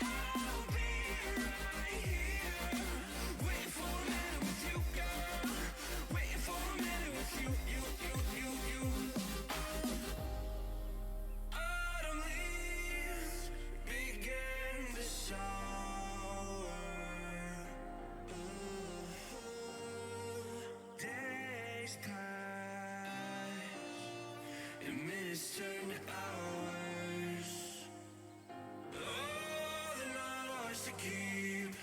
I'll be right here, waiting for a minute with you, girl. Waiting for a minute with you. Autumn leaves begin to shower. Days pass and minutes turn to hours. Oh, they're not ours to keep.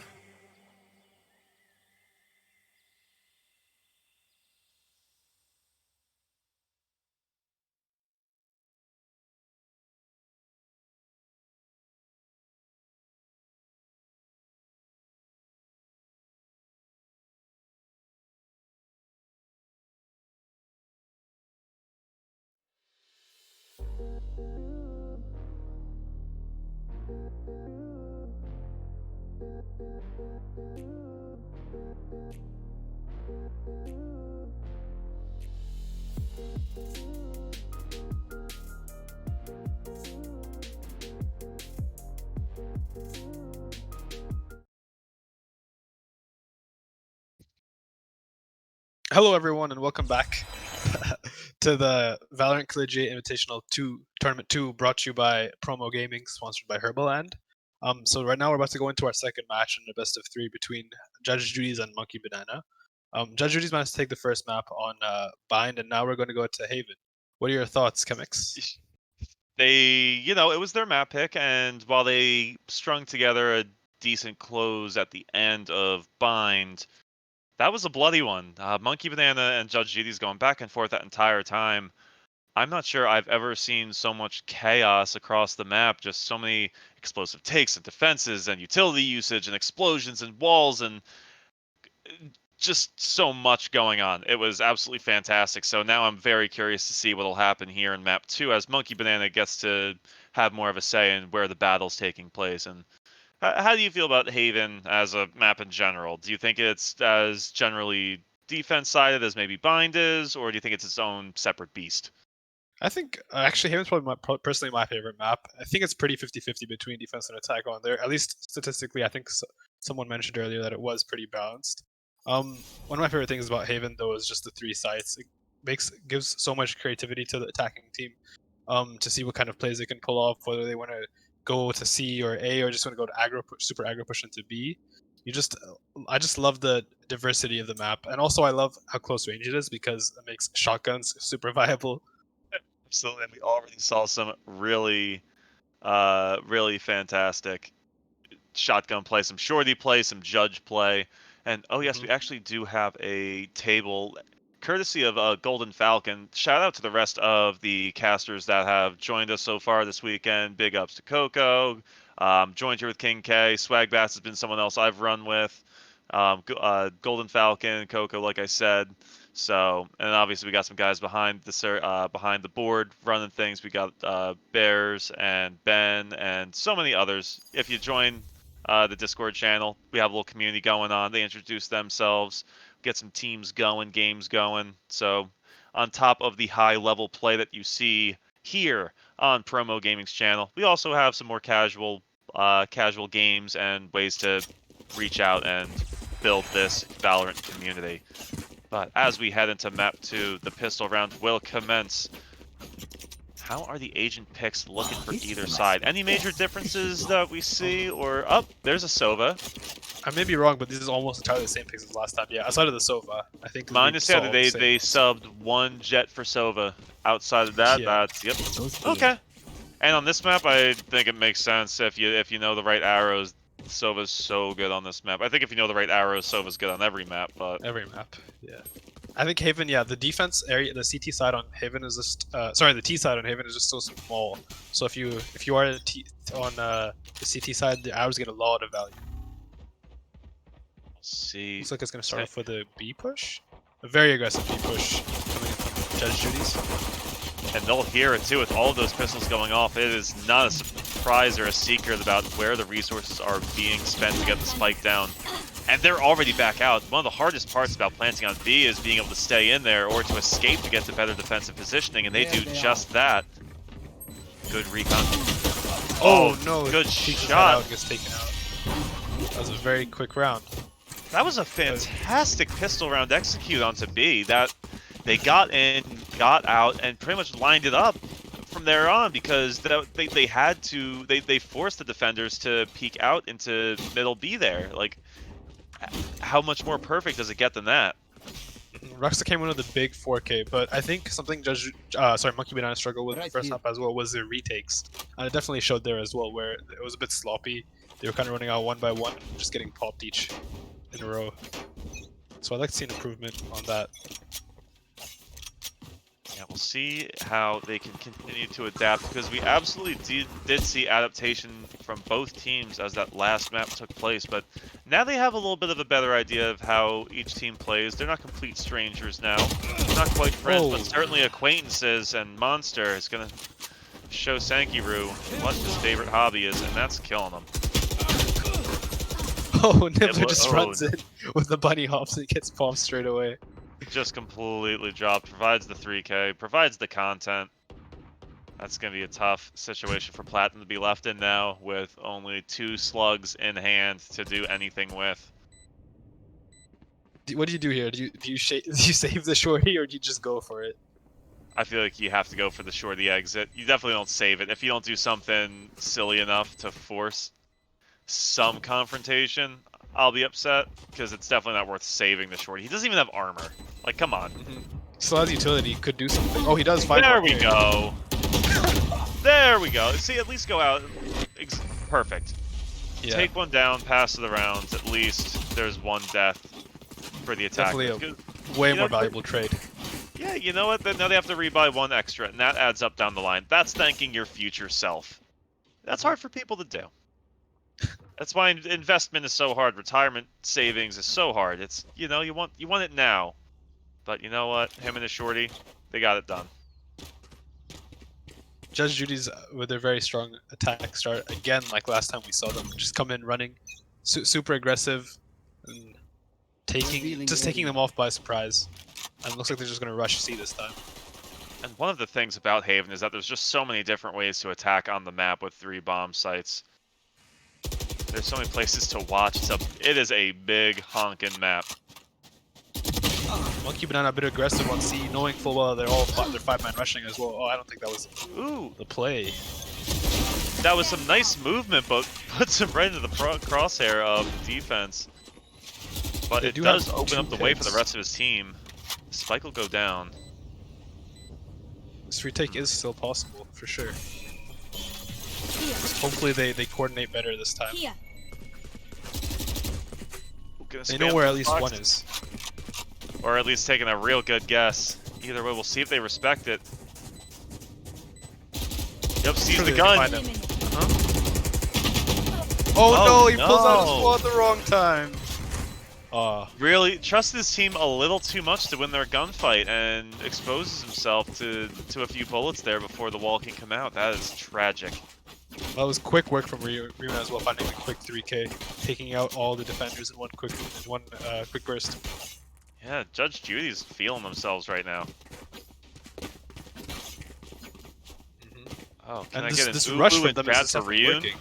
Hello, everyone, and welcome back to the Valorant Collegiate Invitational 2 Tournament 2, brought to you by Promo Gaming, sponsored by Herbaland. So right now we're about to go into our second match in the best of 3 between Judge Judies and Monkey Banana. Judge Judies managed to take the first map on Bind, and now we're going to go to Haven. What are your thoughts, Chemix? It was their map pick, and while they strung together a decent close at the end of Bind, that was a bloody one. Monkey Banana and Judge Judy's going back and forth that entire time. I'm not sure I've ever seen so much chaos across the map, just so many explosive takes and defenses and utility usage and explosions and walls and just so much going on. It was absolutely fantastic. So now I'm very curious to see what'll happen here in map 2 as Monkey Banana gets to have more of a say in where the battle's taking place. And how do you feel about Haven as a map in general? Do you think it's as generally defense-sided as maybe Bind is, or do you think it's its own separate beast? I think actually Haven's probably personally my favorite map. I think it's pretty 50-50 between defense and attack on there. At least statistically, I think someone mentioned earlier that it was pretty balanced. One of my favorite things about Haven though is just the 3 sites. gives so much creativity to the attacking team, to see what kind of plays they can pull off, whether they want to go to C or A or just want to go to super aggro push into B. I just love the diversity of the map, and also I love how close range it is because it makes shotguns super viable. Absolutely, and we already saw some really fantastic shotgun play, some shorty play, some judge play, and oh yes, we actually do have a table courtesy of Golden Falcon. Shout out to the rest of the casters that have joined us so far this weekend. Big ups to Coco. Joined here with King K. Swag Bass has been someone else I've run with. Golden Falcon, Coco, like I said. So, and obviously we got some guys behind the board running things. We got Bears and Ben and so many others. If you join the Discord channel, we have a little community going on. They introduce themselves, get some teams going, games going. So, on top of the high level play that you see here on Promo Gaming's channel, we also have some more casual games and ways to reach out and build this Valorant community. But as we head into map 2, the pistol round will commence. How are the agent picks looking for either side? Any major differences that we see? Or, there's a Sova. I may be wrong, but this is almost entirely the same picks as last time. Yeah, outside of the Sova, I think. Minus, yeah, they subbed one jet for Sova. Outside of that, that's, yep. Okay. And on this map, I think it makes sense if you know the right arrows. Sova's so good on this map. I think if you know the right arrows, Sova's good on every map. But every map, yeah. I think Haven, yeah, the defense area, the CT side on Haven is just, sorry, the T side on Haven is just so small. So if you are on the CT side, the arrows get a lot of value. Let's see. Looks like it's gonna start off with a B push, a very aggressive B push coming in from Judge Judies. And they'll hear it too with all of those pistols going off. It is not a surprise or a secret about where the resources are being spent to get the spike down. And they're already back out. One of the hardest parts about planting on B is being able to stay in there or to escape to get to better defensive positioning, and they do just that. Good recon. Oh no! Good shot. Gets taken out. That was a very quick round. That was a fantastic pistol round execute onto B. That they got in, got out, and pretty much lined it up from there on because they forced the defenders to peek out into middle B there. Like, how much more perfect does it get than that? Rockstar came in with a big 4K, but I think something Monkey Banana struggled with the first half as well was the retakes. And it definitely showed there as well, where it was a bit sloppy. They were kind of running out one by one, just getting popped each in a row. So I'd like to see an improvement on that. Yeah, we'll see how they can continue to adapt, because we absolutely did see adaptation from both teams as that last map took place, but now they have a little bit of a better idea of how each team plays. They're not complete strangers now. Not quite friends, but certainly acquaintances, and Monster is going to show Sankiru what his favorite hobby is, and that's killing him. Oh, Nibbler just runs in with the bunny hops and gets bombed straight away. Just completely dropped, provides the 3K, provides the content. That's going to be a tough situation for Platinum to be left in now with only 2 slugs in hand to do anything with. What do you do here? Do you save the shorty or do you just go for it? I feel like you have to go for the shorty exit. You definitely don't save it. If you don't do something silly enough to force some confrontation, I'll be upset, because it's definitely not worth saving the shorty. He doesn't even have armor. Like, come on. Still has utility, could do something. Oh, he does find There we go. There we go. See, at least go out. Perfect. Yeah. Take one down, pass to the rounds. At least there's one death for the attack. Definitely a way more valuable trade. Yeah, you know what? Then now they have to rebuy 1 extra, and that adds up down the line. That's thanking your future self. That's hard for people to do. That's why investment is so hard. Retirement savings is so hard. It's, you know, you want it now. But you know what? Him and the shorty, they got it done. Judge Judies with their very strong attack start again, like last time we saw them, just come in running, super aggressive, and taking them off by surprise. And it looks like they're just going to rush C this time. And one of the things about Haven is that there's just so many different ways to attack on the map with 3 bomb sites. There's so many places to watch. It is a big honkin' map. Monkey Banana a bit aggressive on C, knowing full well they're all they're 5-man rushing as well. Oh, I don't think that was the play. That was some nice movement, but puts him right into the crosshair of the defense. But it does open up the way for the rest of his team. Spike will go down. This retake is still possible, for sure. Hopefully they coordinate better this time. They know where at least one is. Or at least taking a real good guess. Either way, we'll see if they respect it. Yep, sees the gun. Oh no, he pulls out his wall at the wrong time. Really trusted his team a little too much to win their gunfight and exposes himself to a few bullets there before the wall can come out. That is tragic. That was quick work from Ryun as well, finding a quick 3K, taking out all the defenders in one quick burst. Yeah, Judge Judy's feeling themselves right now. Oh, can I get an Uwu and Brad for Ryun?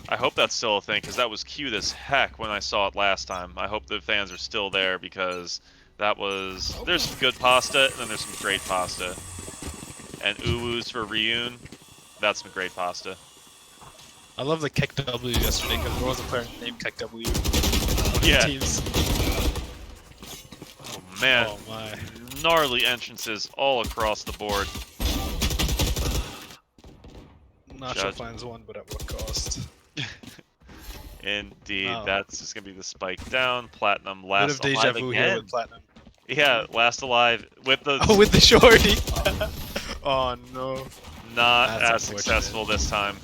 I hope that's still a thing, because that was cute as heck when I saw it last time. I hope the fans are still there, because that was... There's some good pasta, and then there's some great pasta. And Uwu's for Ryun, that's some great pasta. I love the Keck W yesterday, because there was a player named Keck W. Yeah. Teams. Oh man, oh my. Gnarly entrances all across the board. Nacho finds one, but at what cost? Indeed, that's just gonna be the spike down. Platinum last bit of alive deja vu again. here with Platinum. Yeah, last alive with the. Oh, with the shorty. Oh no. Not as successful this time.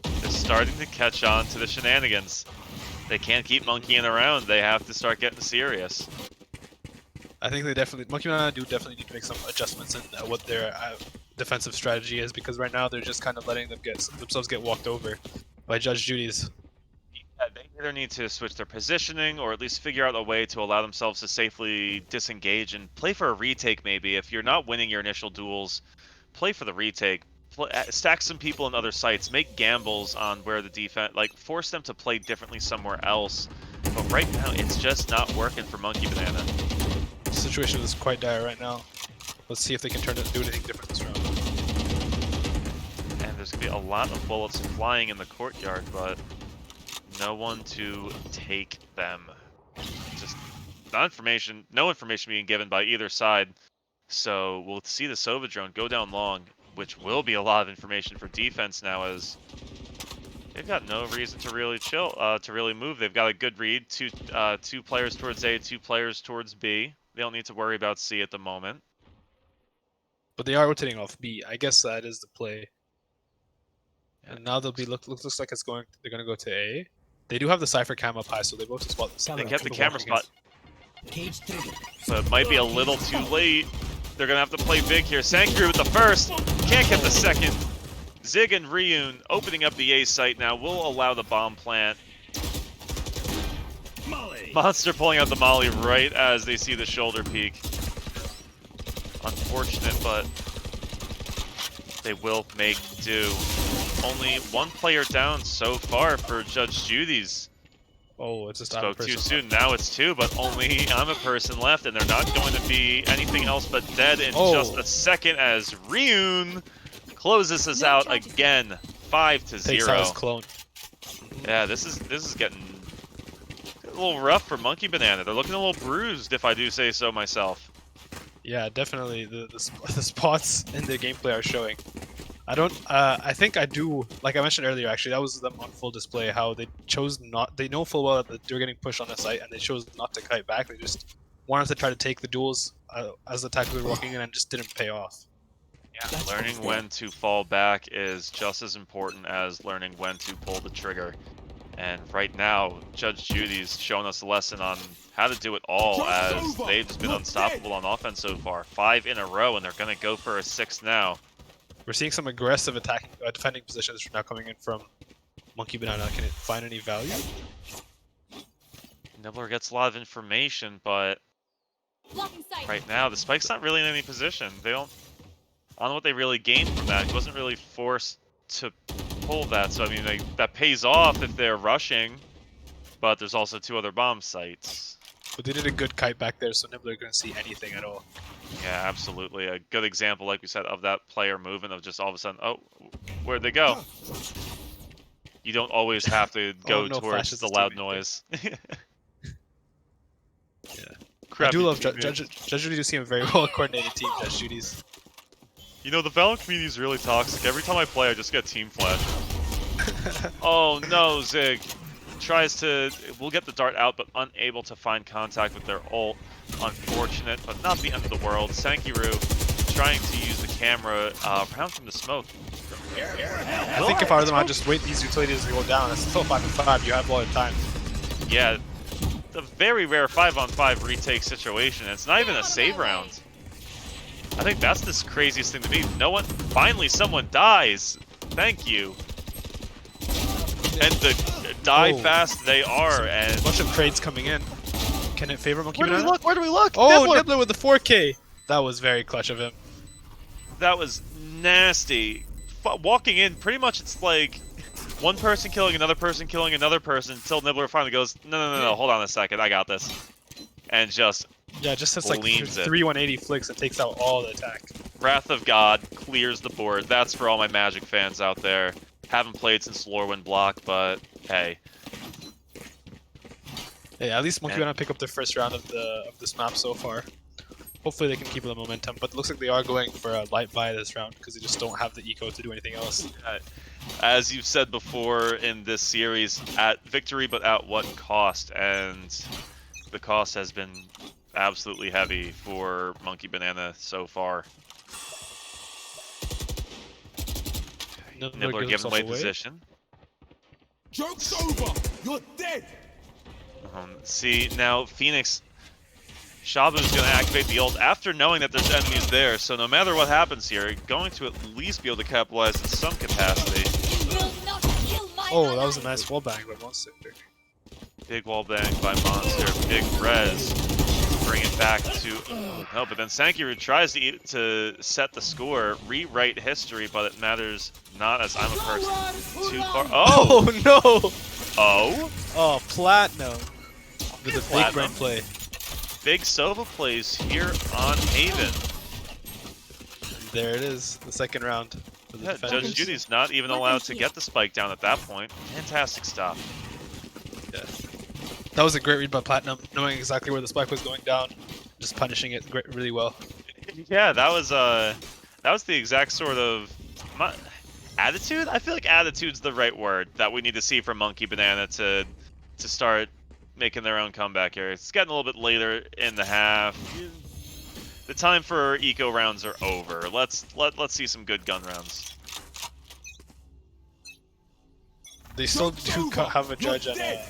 They're starting to catch on to the shenanigans. They can't keep monkeying around. They have to start getting serious. I think they definitely, Monkey Banana do definitely need to make some adjustments in what their defensive strategy is, because right now they're just kind of letting them themselves get walked over by Judge Judies. Yeah, they either need to switch their positioning or at least figure out a way to allow themselves to safely disengage and play for a retake maybe. If you're not winning your initial duels, play for the retake. Stack some people in other sites, make gambles on where the defense, like force them to play differently somewhere else. But right now, it's just not working for Monkey Banana. The situation is quite dire right now. Let's see if they can turn it and do anything different this round. And there's gonna be a lot of bullets flying in the courtyard, but no one to take them. Just no information being given by either side. So we'll see the Sova drone go down long, which will be a lot of information for defense now, as they've got no reason to really chill, to really move. They've got a good read. Two players towards A, 2 players towards B. They don't need to worry about C at the moment. But they are rotating off B. I guess that is the play. Yeah. And now they'll be looks like they're gonna go to A. They do have the Cypher cam up high, so they both spot. They kept the camera spot. So it might be a little too late. They're gonna have to play big here. Sankru with the first, can't get the second. Zig and Ryun opening up the A site now will allow the bomb plant. Monster pulling out the molly right as they see the shoulder peek. Unfortunate, but they will make do. Only one player down so far for Judge Judy's. Oh, it's just spoke too soon. Now it's 2, but only I'm a person left, and they're not going to be anything else but dead in just a second as Ryun closes us out again, 5-0. Takes out his clone. Yeah, this is getting a little rough for Monkey Banana. They're looking a little bruised, if I do say so myself. Yeah, definitely. The spots in the gameplay are showing. I think I do, like I mentioned earlier, actually, that was them on full display, how they chose not, they know full well that they're getting pushed on the site, and they chose not to kite back. They just wanted to try to take the duels as the tactics were walking in, and just didn't pay off. Yeah, learning when to fall back is just as important as learning when to pull the trigger. And right now, Judge Judy's showing us a lesson on how to do it all, as they've just been unstoppable on offense so far. 5 in a row, and they're going to go for a 6th now. We're seeing some aggressive attacking, defending positions now coming in from Monkey Banana. Can it find any value? Nibbler gets a lot of information, but right now the Spike's not really in any position. They don't. I don't know what they really gained from that. He wasn't really forced to pull that, so I mean that pays off if they're rushing. But there's also 2 other bomb sites. But they did a good kite back there, so Nibbler couldn't see anything at all. Yeah, absolutely. A good example, like we said, of that player movement of just all of a sudden, oh, where'd they go? You don't always have to go no towards flashes the is loud doing noise. Yeah. I Crappy do love teammates. Judge Judies seem a very well coordinated team, Judge Judies. You know, the Valorant community is really toxic. Every time I play, I just get team flash. Oh no, Zig tries to. We'll get the dart out, but unable to find contact with their ult. Unfortunate, but not the end of the world. Sankiru trying to use the camera round from the smoke. I think if I were them, I'd just wait these utilities to go down. It's still 5-5. You have a lot of time. Yeah, the very rare 5-on-5 retake situation. It's not even a save round. I think that's the craziest thing to me. No one, finally someone dies. Thank you. And the die fast they are, and A bunch of trades coming in. Can it favor Monkey where do we Banana? look? Where do we look? Oh, Nibbler! Nibbler with the 4K. That was very clutch of him. That was nasty. Walking in, pretty much it's like one person killing another person until Nibbler finally goes, no, hold on a second, I got this. And just just hits like leans it. 3 180 flicks and takes out all the attack. Wrath of God clears the board. That's for all my Magic fans out there. Haven't played since Lorwyn Block, but hey. Yeah, at least Monkey Banana pick up their first round of this map so far. Hopefully they can keep the momentum, but it looks like they are going for a light buy this round because they just don't have the eco to do anything else. As you've said before in this series, at victory, but at what cost? And the cost has been absolutely heavy for Monkey Banana so far. Nibbler giving away position. Joke's over! You're dead! See, now Phoenix, Shabu's going to activate the ult after knowing that there's enemies there, so no matter what happens here, going to at least be able to capitalize in some capacity. Oh, that was a nice wall bang by Monster. Big wall bang by Monster, big res. Bring it back to... No, but then Sankiru tries to set the score, rewrite history, but it matters not as I'm a person too far... Oh! No! Oh? Oh, Platinum. With a big brain play. Big Sova plays here on Haven. There it is, the second round. Yeah, Judge Judy's not even allowed to get the spike down at that point. Fantastic stuff. Yeah. That was a great read by Platinum, knowing exactly where the spike was going down, just punishing it really well. Yeah, that was the exact sort of attitude. I feel like attitude's the right word that we need to see from Monkey Banana to start making their own comeback here. It's getting a little bit later in the half. The time for eco rounds are over. Let's see some good gun rounds. They still do have a judge and a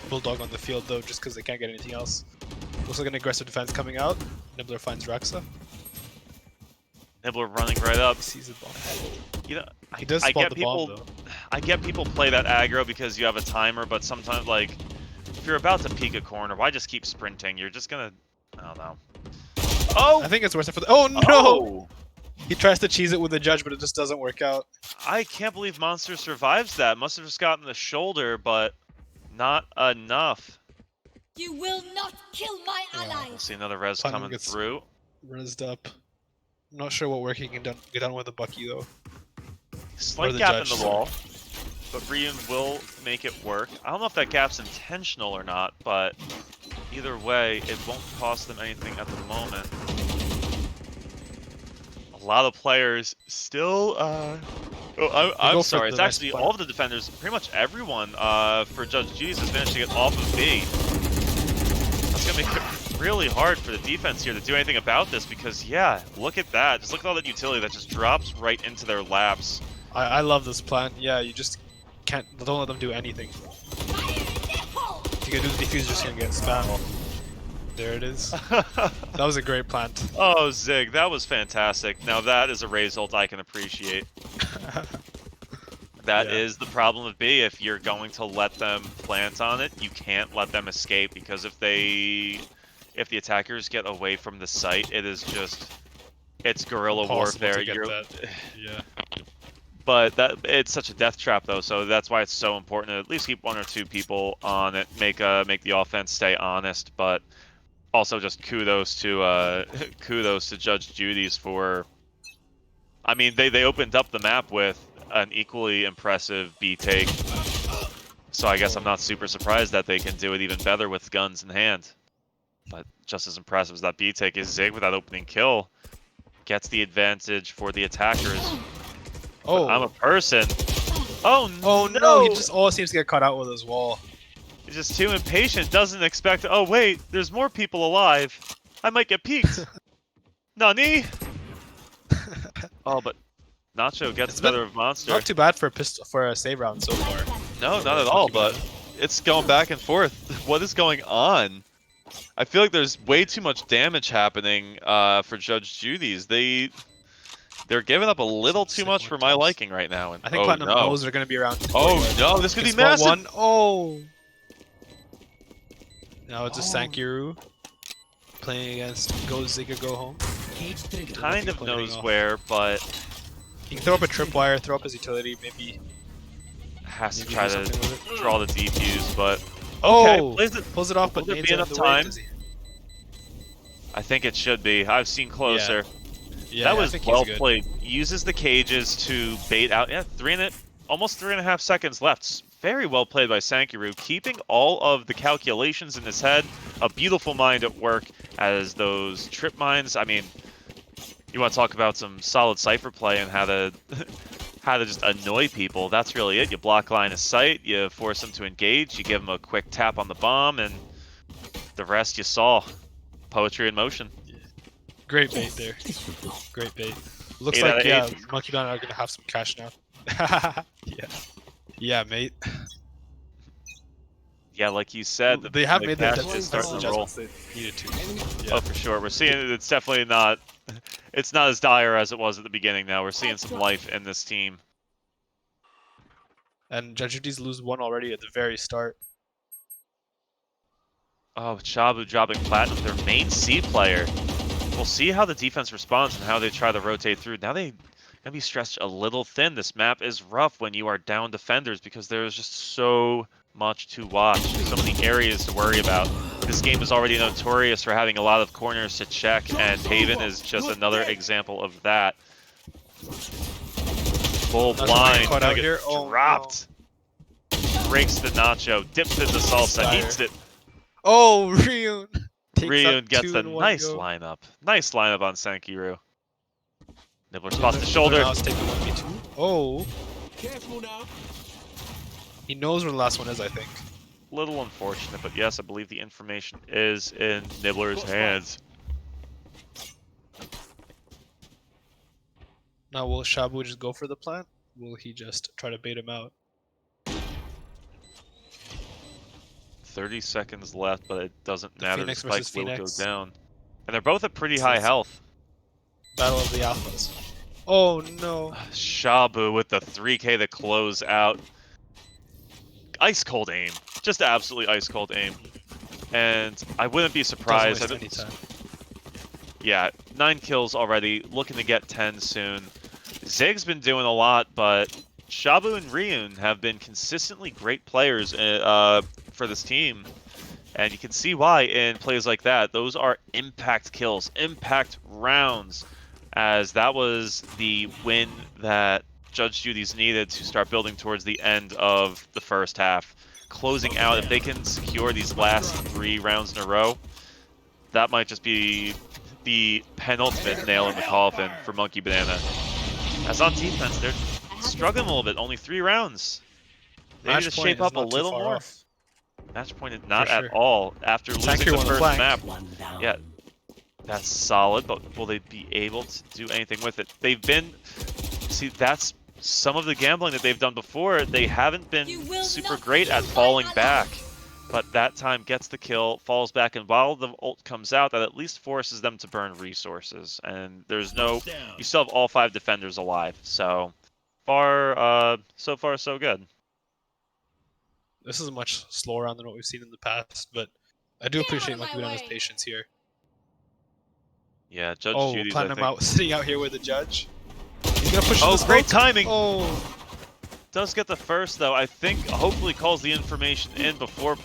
Bulldog on the field though, just because they can't get anything else. Looks like an aggressive defense coming out. Nibbler finds Raxa. Nibbler running right up. He sees the bomb. You know, He does spot the bomb though. I get people play that aggro because you have a timer, but sometimes like if you're about to peek a corner, why just keep sprinting? You're just gonna, I don't know. Oh! I think it's worth it for the. Oh no! Oh! He tries to cheese it with the judge, but it just doesn't work out. I can't believe Monster survives that. Must have just gotten the shoulder, but not enough. You will not kill my ally. We'll see another res Platinum coming gets through. Rezzed up. I'm not sure what work he can get done with the Bucky though. Slight the gap judge, in the wall, but Rian will make it work. I don't know if that gap's intentional or not, but either way, it won't cost them anything at the moment. A lot of players still, I'm sorry, it's actually all of the defenders, pretty much everyone for Judge Judies has managed to get off of B. That's going to make it really hard for the defense here to do anything about this because, yeah, look at that. Just look at all that utility that just drops right into their laps. I love this plan. Yeah, you just can't, don't let them do anything. If you can do the defuse, you're just going to get spam. There it is. That was a great plant. Oh, Zig, that was fantastic. Now that is a raise ult I can appreciate. That is the problem with B. If you're going to let them plant on it, you can't let them escape because if the attackers get away from the site, it is just, it's guerrilla warfare. Yeah. But it's such a death trap though, so that's why it's so important to at least keep 1 or 2 people on it, make the offense stay honest. But also just kudos to kudos to Judge Judies for. I mean, they opened up the map with an equally impressive B take, so I guess I'm not super surprised that they can do it even better with guns in hand. But just as impressive as that B take is, Zig with that opening kill gets the advantage for the attackers. Oh, But I'm a person. Oh no! He just always seems to get caught out with his wall. He's just too impatient. Doesn't expect. Oh wait, there's more people alive. I might get peeked. Nani? Oh, but Nacho gets the better of Monster. Not too bad for a save round so far. No, not at all. But it's going back and forth. What is going on? I feel like there's way too much damage happening for Judge Judies. They're giving up a little too much for my liking right now. And, I think Platinum knows they're going to be around. Oh no, this could be massive. One. Oh. Now it's a Sankiru playing against Go Zigga Go Home. Kind of knows where, but he can throw up a tripwire, throw up his utility, maybe. Has to try to draw the defuse, but oh, okay, pulls it off, but will there be enough time? I think it should be. I've seen closer. Yeah, that was well played. Uses the cages to bait out. Yeah, almost 3.5 seconds left. Very well played by Sankiru, keeping all of the calculations in his head. A beautiful mind at work as those trip mines. I mean, you want to talk about some solid Cypher play and how to how to just annoy people. That's really it. You block line of sight, you force them to engage, you give them a quick tap on the bomb, and the rest you saw. Poetry in motion. Great bait there. Great bait. Looks like Monkey Down are gonna have some cash now. Yeah, mate. Yeah, like you said, they have made their starting to roll. They needed to. Oh, for sure. We're seeing it's definitely not. It's not as dire as it was at the beginning. Now we're seeing some life in this team. And Judies lose 1 already at the very start. Oh, Shabu dropping Platinum, their main C player. We'll see how the defense responds and how they try to rotate through. Now they gonna be stretched a little thin. This map is rough when you are down defenders because there's just so much to watch, so many areas to worry about. This game is already notorious for having a lot of corners to check, and Haven is just another example of that. Full blind, out here. Dropped. No. Breaks the Nacho, dips in the salsa, eats it. Oh, Ryun! Ryun gets a nice lineup. Nice lineup on Sankiru. Nibbler spots the shoulder. Oh. Careful now. He knows where the last one is, I think. Little unfortunate, but yes, I believe the information is in Nibbler's hands. Now, will Shabu just go for the plant? Will he just try to bait him out? 30 seconds left, but it doesn't matter. The spike will go down. And they're both at pretty high health. Battle of the Alphas. Oh no. Shabu with the 3K to close out. Ice cold aim. Just absolutely ice cold aim. And I wouldn't be surprised. Yeah, 9 kills already. Looking to get 10 soon. Zig's been doing a lot, but Shabu and Ryun have been consistently great players for this team. And you can see why in plays like that. Those are impact kills, impact rounds, as that was the win that Judge Judies needed to start building towards the end of the first half. Closing out, if they can secure these last 3 rounds in a row, that might just be the penultimate nail in the coffin for Monkey Banana. As on defense, they're struggling a little bit. Only 3 rounds. They need to shape up a little more. Match point is not at all after losing the first map. Yeah, that's solid, but will they be able to do anything with it? They've been... See, that's some of the gambling that they've done before. They haven't been super great at falling back, but that time gets the kill, falls back, and while the ult comes out, that at least forces them to burn resources. And there's no... You still have all 5 defenders alive, so far so good. This is a much slower round than what we've seen in the past, but I do appreciate Monkey Banana's patience here. Yeah, Judge Oh, Judies, Platinum out, sitting out here with the judge. He's gonna push Oh, the great smoke. timing! Oh, Does get the first though. I think hopefully calls the information in before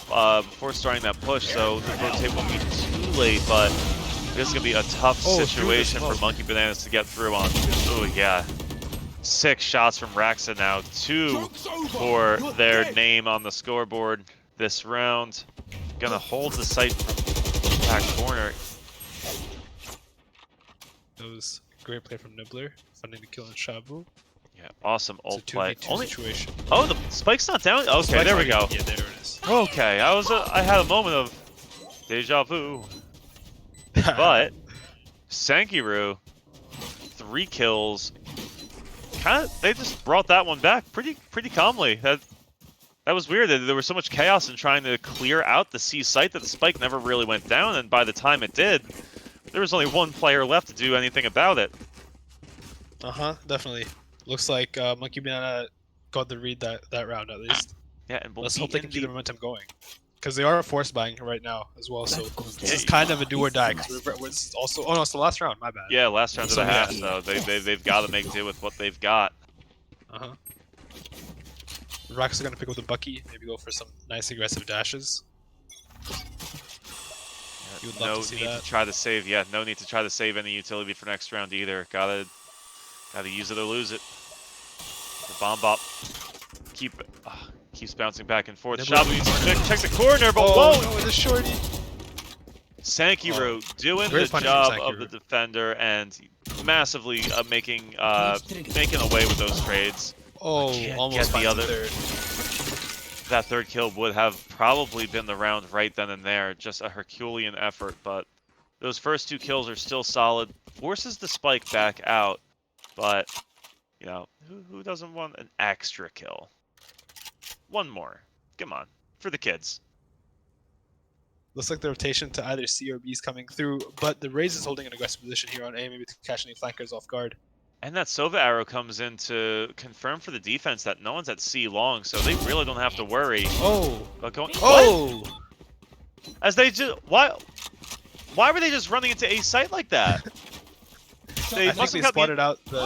starting that push, so the rotate won't be too late. But this is gonna be a tough Oh, through the situation for smoke. Monkey Bananas to get through on. Oh yeah, 6 shots from Raxa now, 2 for their name on the scoreboard this round. Gonna hold the site from back corner. that was a great play from Nibbler, finding the kill on Shabu. Yeah, awesome It's a ult play. 2v2 situation. Oh, the spike's not down. Okay, Spike's there we not go. good. Yeah, there it is. Okay, I had a moment of deja vu. But Sankiru, 3 kills. They just brought that one back pretty calmly. That was weird. There was so much chaos in trying to clear out the C site that the spike never really went down, and by the time it did, there was only 1 player left to do anything about it. Definitely. Looks like Monkey Banana got the read that round at least. Yeah, and we'll Let's be hope they in can keep the momentum going. Because they are force buying right now as well, so this is Yeah. kind of a do or die. Because we're also, oh no, it's the last round. My bad. Yeah, last round of So, the half, yeah. so they've got to make do with what they've got. Rax are gonna pick up the Bucky, maybe go for some nice aggressive dashes. You would love No to see need that. to try to save. Yeah, no need to try to save any utility for next round either. Gotta use it or lose it. The bomb bop keeps bouncing back and forth. Nibbler. Shabu check the corner, but Oh whoa! no, the shorty. Sankiru doing the Great punishment, job of Sankiru. the defender and massively making away with those trades. Oh, Can't almost get the finds other. third. That third kill would have probably been the round right then and there. Just a Herculean effort, but those first 2 kills are still solid. Forces the spike back out, but you know, who doesn't want an extra kill? 1 more. Come on, for the kids. Looks like the rotation to either C or B is coming through, but the Raze is holding an aggressive position here on A, maybe to catch any flankers off guard. And that Sova arrow comes in to confirm for the defense that no one's at C long, so they really don't have to worry. Oh! But going, Oh! what? As they just why were they just running into A site like that? They I think must they have got spotted out the...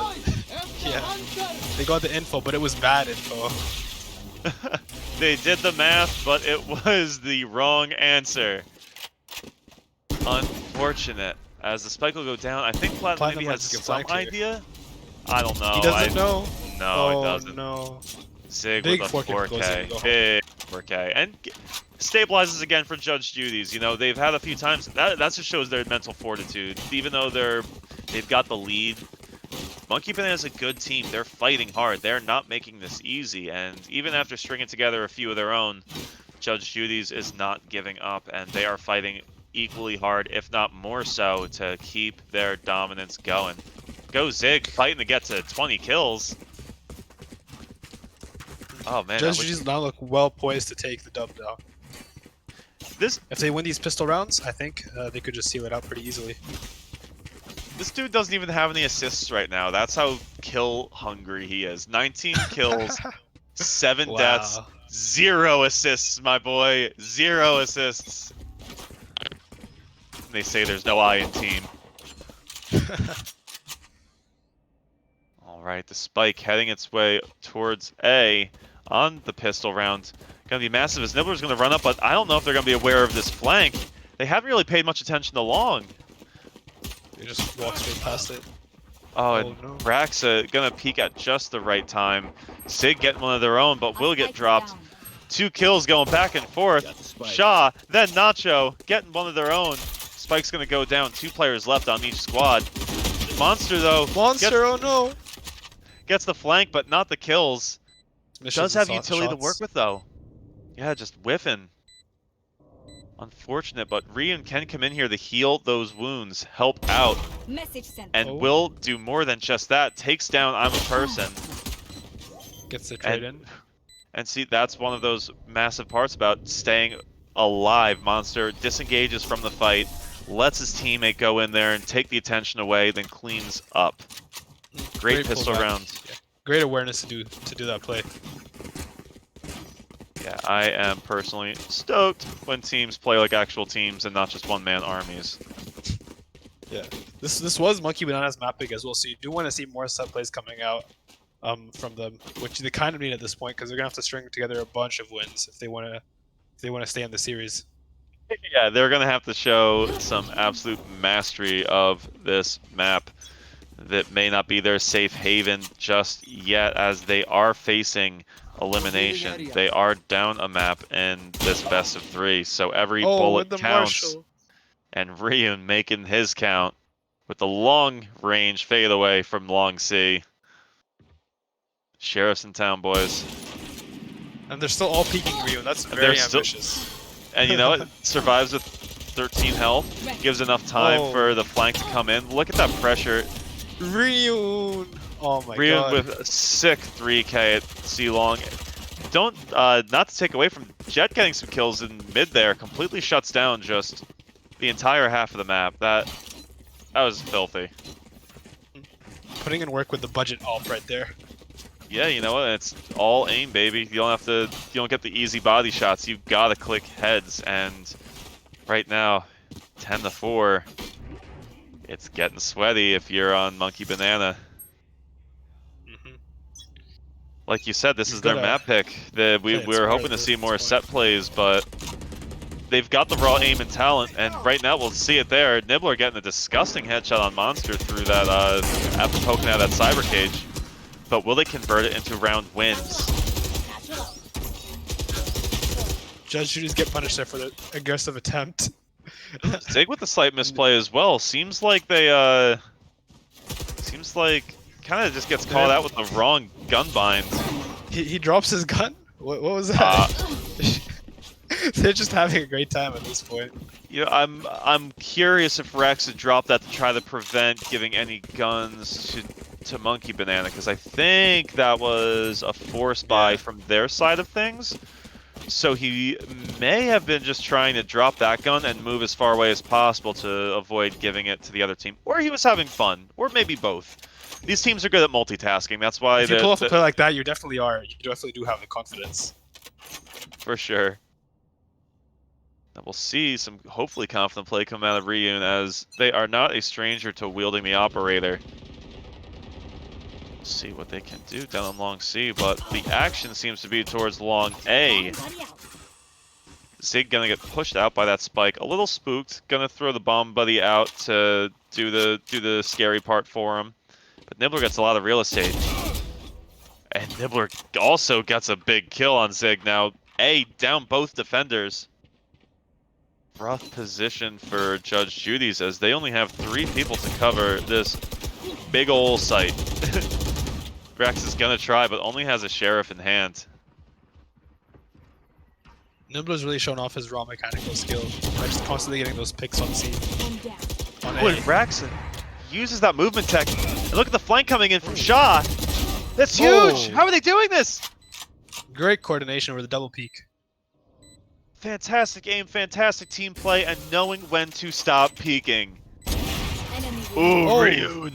Yeah. They got the info, but it was bad info. They did the math, but it was the wrong answer. Unfortunate. As the spike will go down, I think Platinum maybe has might just get some flanked here. idea. I don't know. He doesn't know. No, Oh it doesn't. no. Zig Big with a 4K goes in, 4K. go home. Big 4K. And stabilizes again for Judge Judies. You know, they've had a few times. That just shows their mental fortitude. Even though they've got the lead, Monkey Banana is a good team. They're fighting hard. They're not making this easy. And even after stringing together a few of their own, Judge Judies is not giving up. And they are fighting equally hard, if not more so, to keep their dominance going. Go Zig, fighting to get to 20 kills. Oh man, Judge Judies now look well poised to take the dub now. If they win these pistol rounds, I think they could just seal it out pretty easily. This dude doesn't even have any assists right now. That's how kill hungry he is. 19 kills, 7 Wow. deaths, 0 assists, my boy. 0 assists. They say there's no I in team. Alright, the spike heading its way towards A on the pistol round. Gonna be massive as Nibbler's gonna run up, but I don't know if they're gonna be aware of this flank. They haven't really paid much attention to long. They just walk straight past it. Oh, and no. Raxa gonna peek at just the right time. Sig getting one of their own, but will get dropped. 2 kills going back and forth. Shaw, then Nacho getting one of their own. Spike's gonna go down. 2 players left on each squad. Monster though. Oh no! Gets the flank, but not the kills. Missions Does have and utility to shots. work with though. Yeah, just whiffing. Unfortunate, but Rian can come in here to heal those wounds, help out, Message sent. and will do more than just that. Takes down I'm a Person. Gets the trade in. And see, that's one of those massive parts about staying alive. Monster disengages from the fight, lets his teammate go in there and take the attention away, then cleans up. Great pistol pullback. round. Yeah. Great awareness to do that play. Yeah, I am personally stoked when teams play like actual teams and not just one-man armies. Yeah. This was Monkey Banana's map pick as well, so you do want to see more set plays coming out from them, which they kind of need at this point because they're gonna have to string together a bunch of wins if they want to stay in the series. Yeah, they're gonna have to show some absolute mastery of this map. That may not be their safe haven just yet, as they are facing elimination. They are down a map in this best of 3, so every bullet with the counts. Marshall. And Ryun making his count with the long range fadeaway from long C. Sheriff's in town, boys. And they're still all peeking Ryu. That's very ambitious. And you know what? Survives with 13 health. Gives enough time for the flank to come in. Look at that pressure. Ryun! Oh my god. Ryun with a sick 3k at C-Long. Don't, not to take away from Jet getting some kills in mid there, completely shuts down just the entire half of the map. That was filthy. Putting in work with the budget AWP right there. Yeah, you know what? It's all aim, baby. You don't get the easy body shots. You've got to click heads, and right now, 10-4. It's getting sweaty if you're on Monkey Banana. Like you said, this is their map pick. We were hoping to see more set plays, but they've got the raw aim and talent, and right now we'll see it there. Nibbler getting a disgusting headshot on Monster through that, after poking out that cyber cage. But will they convert it into round wins? Judge Judies get punished there for the aggressive attempt. Zig with the slight misplay as well. Seems like they, kind of just gets caught out with the wrong gun bind. He drops his gun? What was that? They're just having a great time at this point. You know, I'm curious if Rex had dropped that to try to prevent giving any guns to Monkey Banana, because I think that was a force buy from their side of things. So he may have been just trying to drop that gun and move as far away as possible to avoid giving it to the other team. Or he was having fun, or maybe both. These teams are good at multitasking. That's why if you pull off a play like that, you definitely are. You definitely do have the confidence. For sure. And we'll see some hopefully confident play come out of Ryun, as they are not a stranger to wielding the operator. We'll see what they can do down on long C, but the action seems to be towards long A. Zig gonna get pushed out by that spike. A little spooked. Gonna throw the bomb buddy out to do the scary part for him. But Nibbler gets a lot of real estate. And Nibbler also gets a big kill on Zig. Now A down both defenders. Rough position for Judge Judies, as they only have 3 people to cover this big ol' site. Rex is gonna try, but only has a sheriff in hand. Nibbler's really shown off his raw mechanical skill by just constantly getting those picks on C. When Rex uses that movement tech, and look at the flank coming in from Shaw. That's huge! How are they doing this? Great coordination over the double peek. Fantastic aim, fantastic team play, and knowing when to stop peeking. Ooh, Ryun.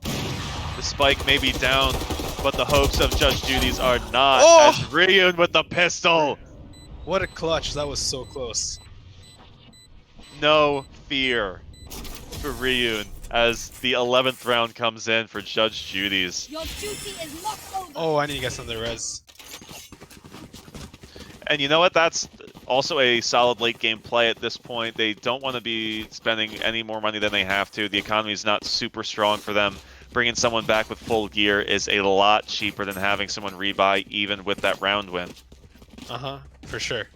The spike may be down, but the hopes of Judge Judies are not, as Ryun with the pistol. What a clutch, that was so close. No fear for Ryun as the 11th round comes in for Judge Judies. Your duty is not over. Oh, I need to get some of the res. And you know what? That's also a solid late game play at this point. They don't want to be spending any more money than they have to. The economy is not super strong for them. Bringing someone back with full gear is a lot cheaper than having someone rebuy, even with that round win. For sure.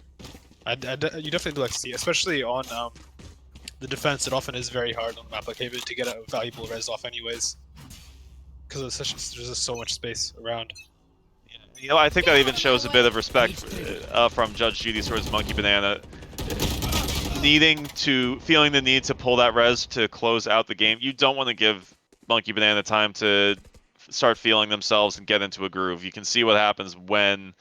You definitely do like to see, especially on the defense. It often is very hard on a map like Haven to get a valuable res off anyways, because there's just so much space around. You know, I think that even shows a bit of respect from Judge Judies towards Monkey Banana. Feeling the need to pull that res to close out the game. You don't want to give Monkey Banana time to start feeling themselves and get into a groove. You can see what happens when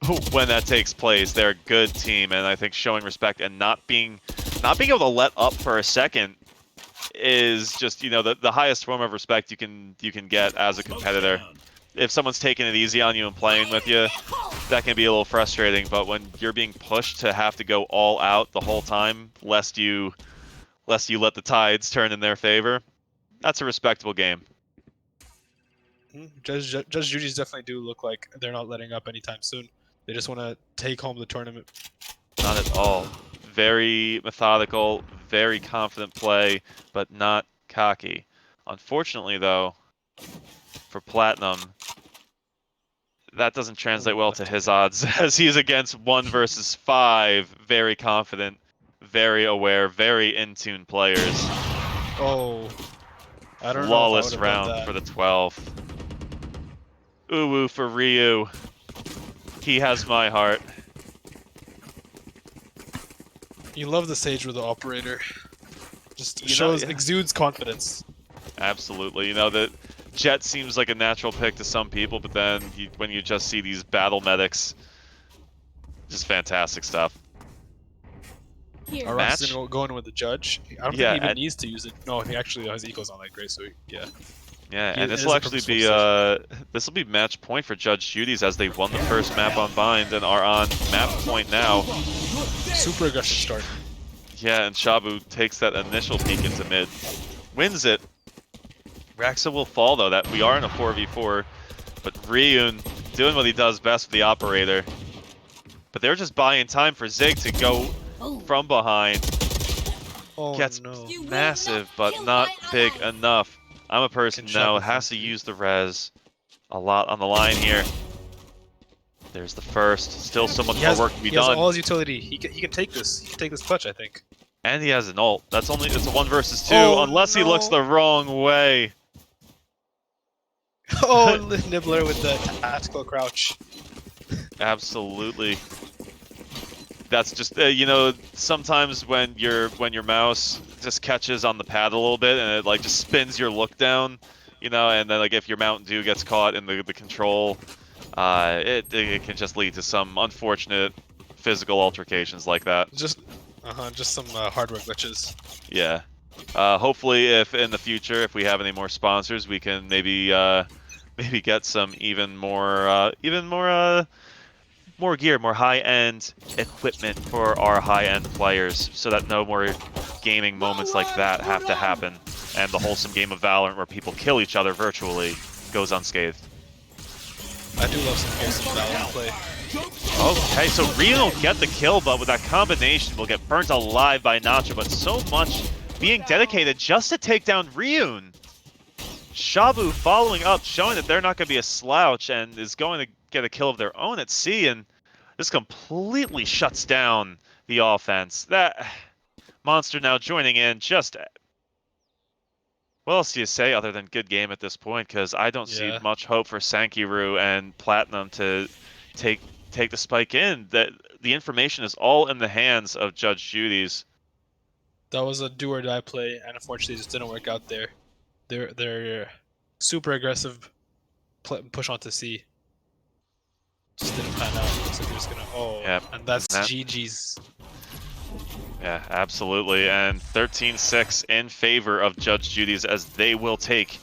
that takes place. They're a good team, and I think showing respect and not being able to let up for a second is just, you know, the highest form of respect you can get as a competitor. If someone's taking it easy on you and playing with you, that can be a little frustrating. But when you're being pushed to have to go all out the whole time, lest you lest you let the tides turn in their favor. That's a respectable game. Judge Judies definitely do look like they're not letting up anytime soon. They just want to take home the tournament. Not at all. Very methodical, very confident play, but not cocky. Unfortunately, though, for Platinum, that doesn't translate well to his odds, as he's against 1 versus 5, very confident, very aware, very in-tune players. Oh, I don't Flawless know if I would have round done that. for the 12th. Uwu for Ryu. He has my heart. You love the Sage with the operator. Just You know, exudes confidence. Absolutely. You know, the Jet seems like a natural pick to some people, but then when you just see these battle medics, just fantastic stuff. Here. Arax is Match? going with the Judge. I don't think he even needs to use it. No, he actually has eco's on that great, so yeah. Yeah, It and this is will a actually purposeful be decision. this will be match point for Judge Judies as they won the first map on Bind and are on map point now. Super aggressive start. Yeah, and Shabu takes that initial peek into mid, wins it. Raxa will fall though. That we are in a 4v4, but Ryun doing what he does best with the operator. But they're just buying time for Zig to go from behind. Oh Gets no. massive, but not big enough. I'm a person Can now Shabu has to find use the res. A lot on the line here. There's the first. Still so much more work to be He has done. all his utility. He can take this. He can take this clutch, I think. And he has an ult. It's a 1 versus 2, Oh, unless he looks no. the wrong way. Oh, Nibbler with the tactical crouch. Absolutely. That's just you know, sometimes when your mouse just catches on the pad a little bit and it like just spins your look down, you know, and then like if your Mountain Dew gets caught in the control, it can just lead to some unfortunate physical altercations like that. Just some hardware glitches. Yeah. Hopefully, if in the future, if we have any more sponsors, we can maybe maybe get some even more more gear, more high-end equipment for our high-end players, so that no more gaming moments like that have to happen, and the wholesome game of Valorant where people kill each other virtually goes unscathed. I do love some wholesome Valorant play. Okay, so Ryu will get the kill, but with that combination will get burnt alive by Nacho, but so much being dedicated just to take down Ryun. Shabu following up, showing that they're not going to be a slouch and is going to get a kill of their own at C, and this completely shuts down the offense. That Monster now joining in, just what else do you say other than good game at this point? Because I don't see much hope for Sankiru and Platinum to take the spike in. That the information is all in the hands of Judge Judies. That was a do or die play, and unfortunately, it just didn't work out there. Their super aggressive push onto C just didn't pan out. Looks like they're just gonna Yeah, and that's GG's. Yeah, absolutely. And 13-6 in favor of Judge Judies as they will take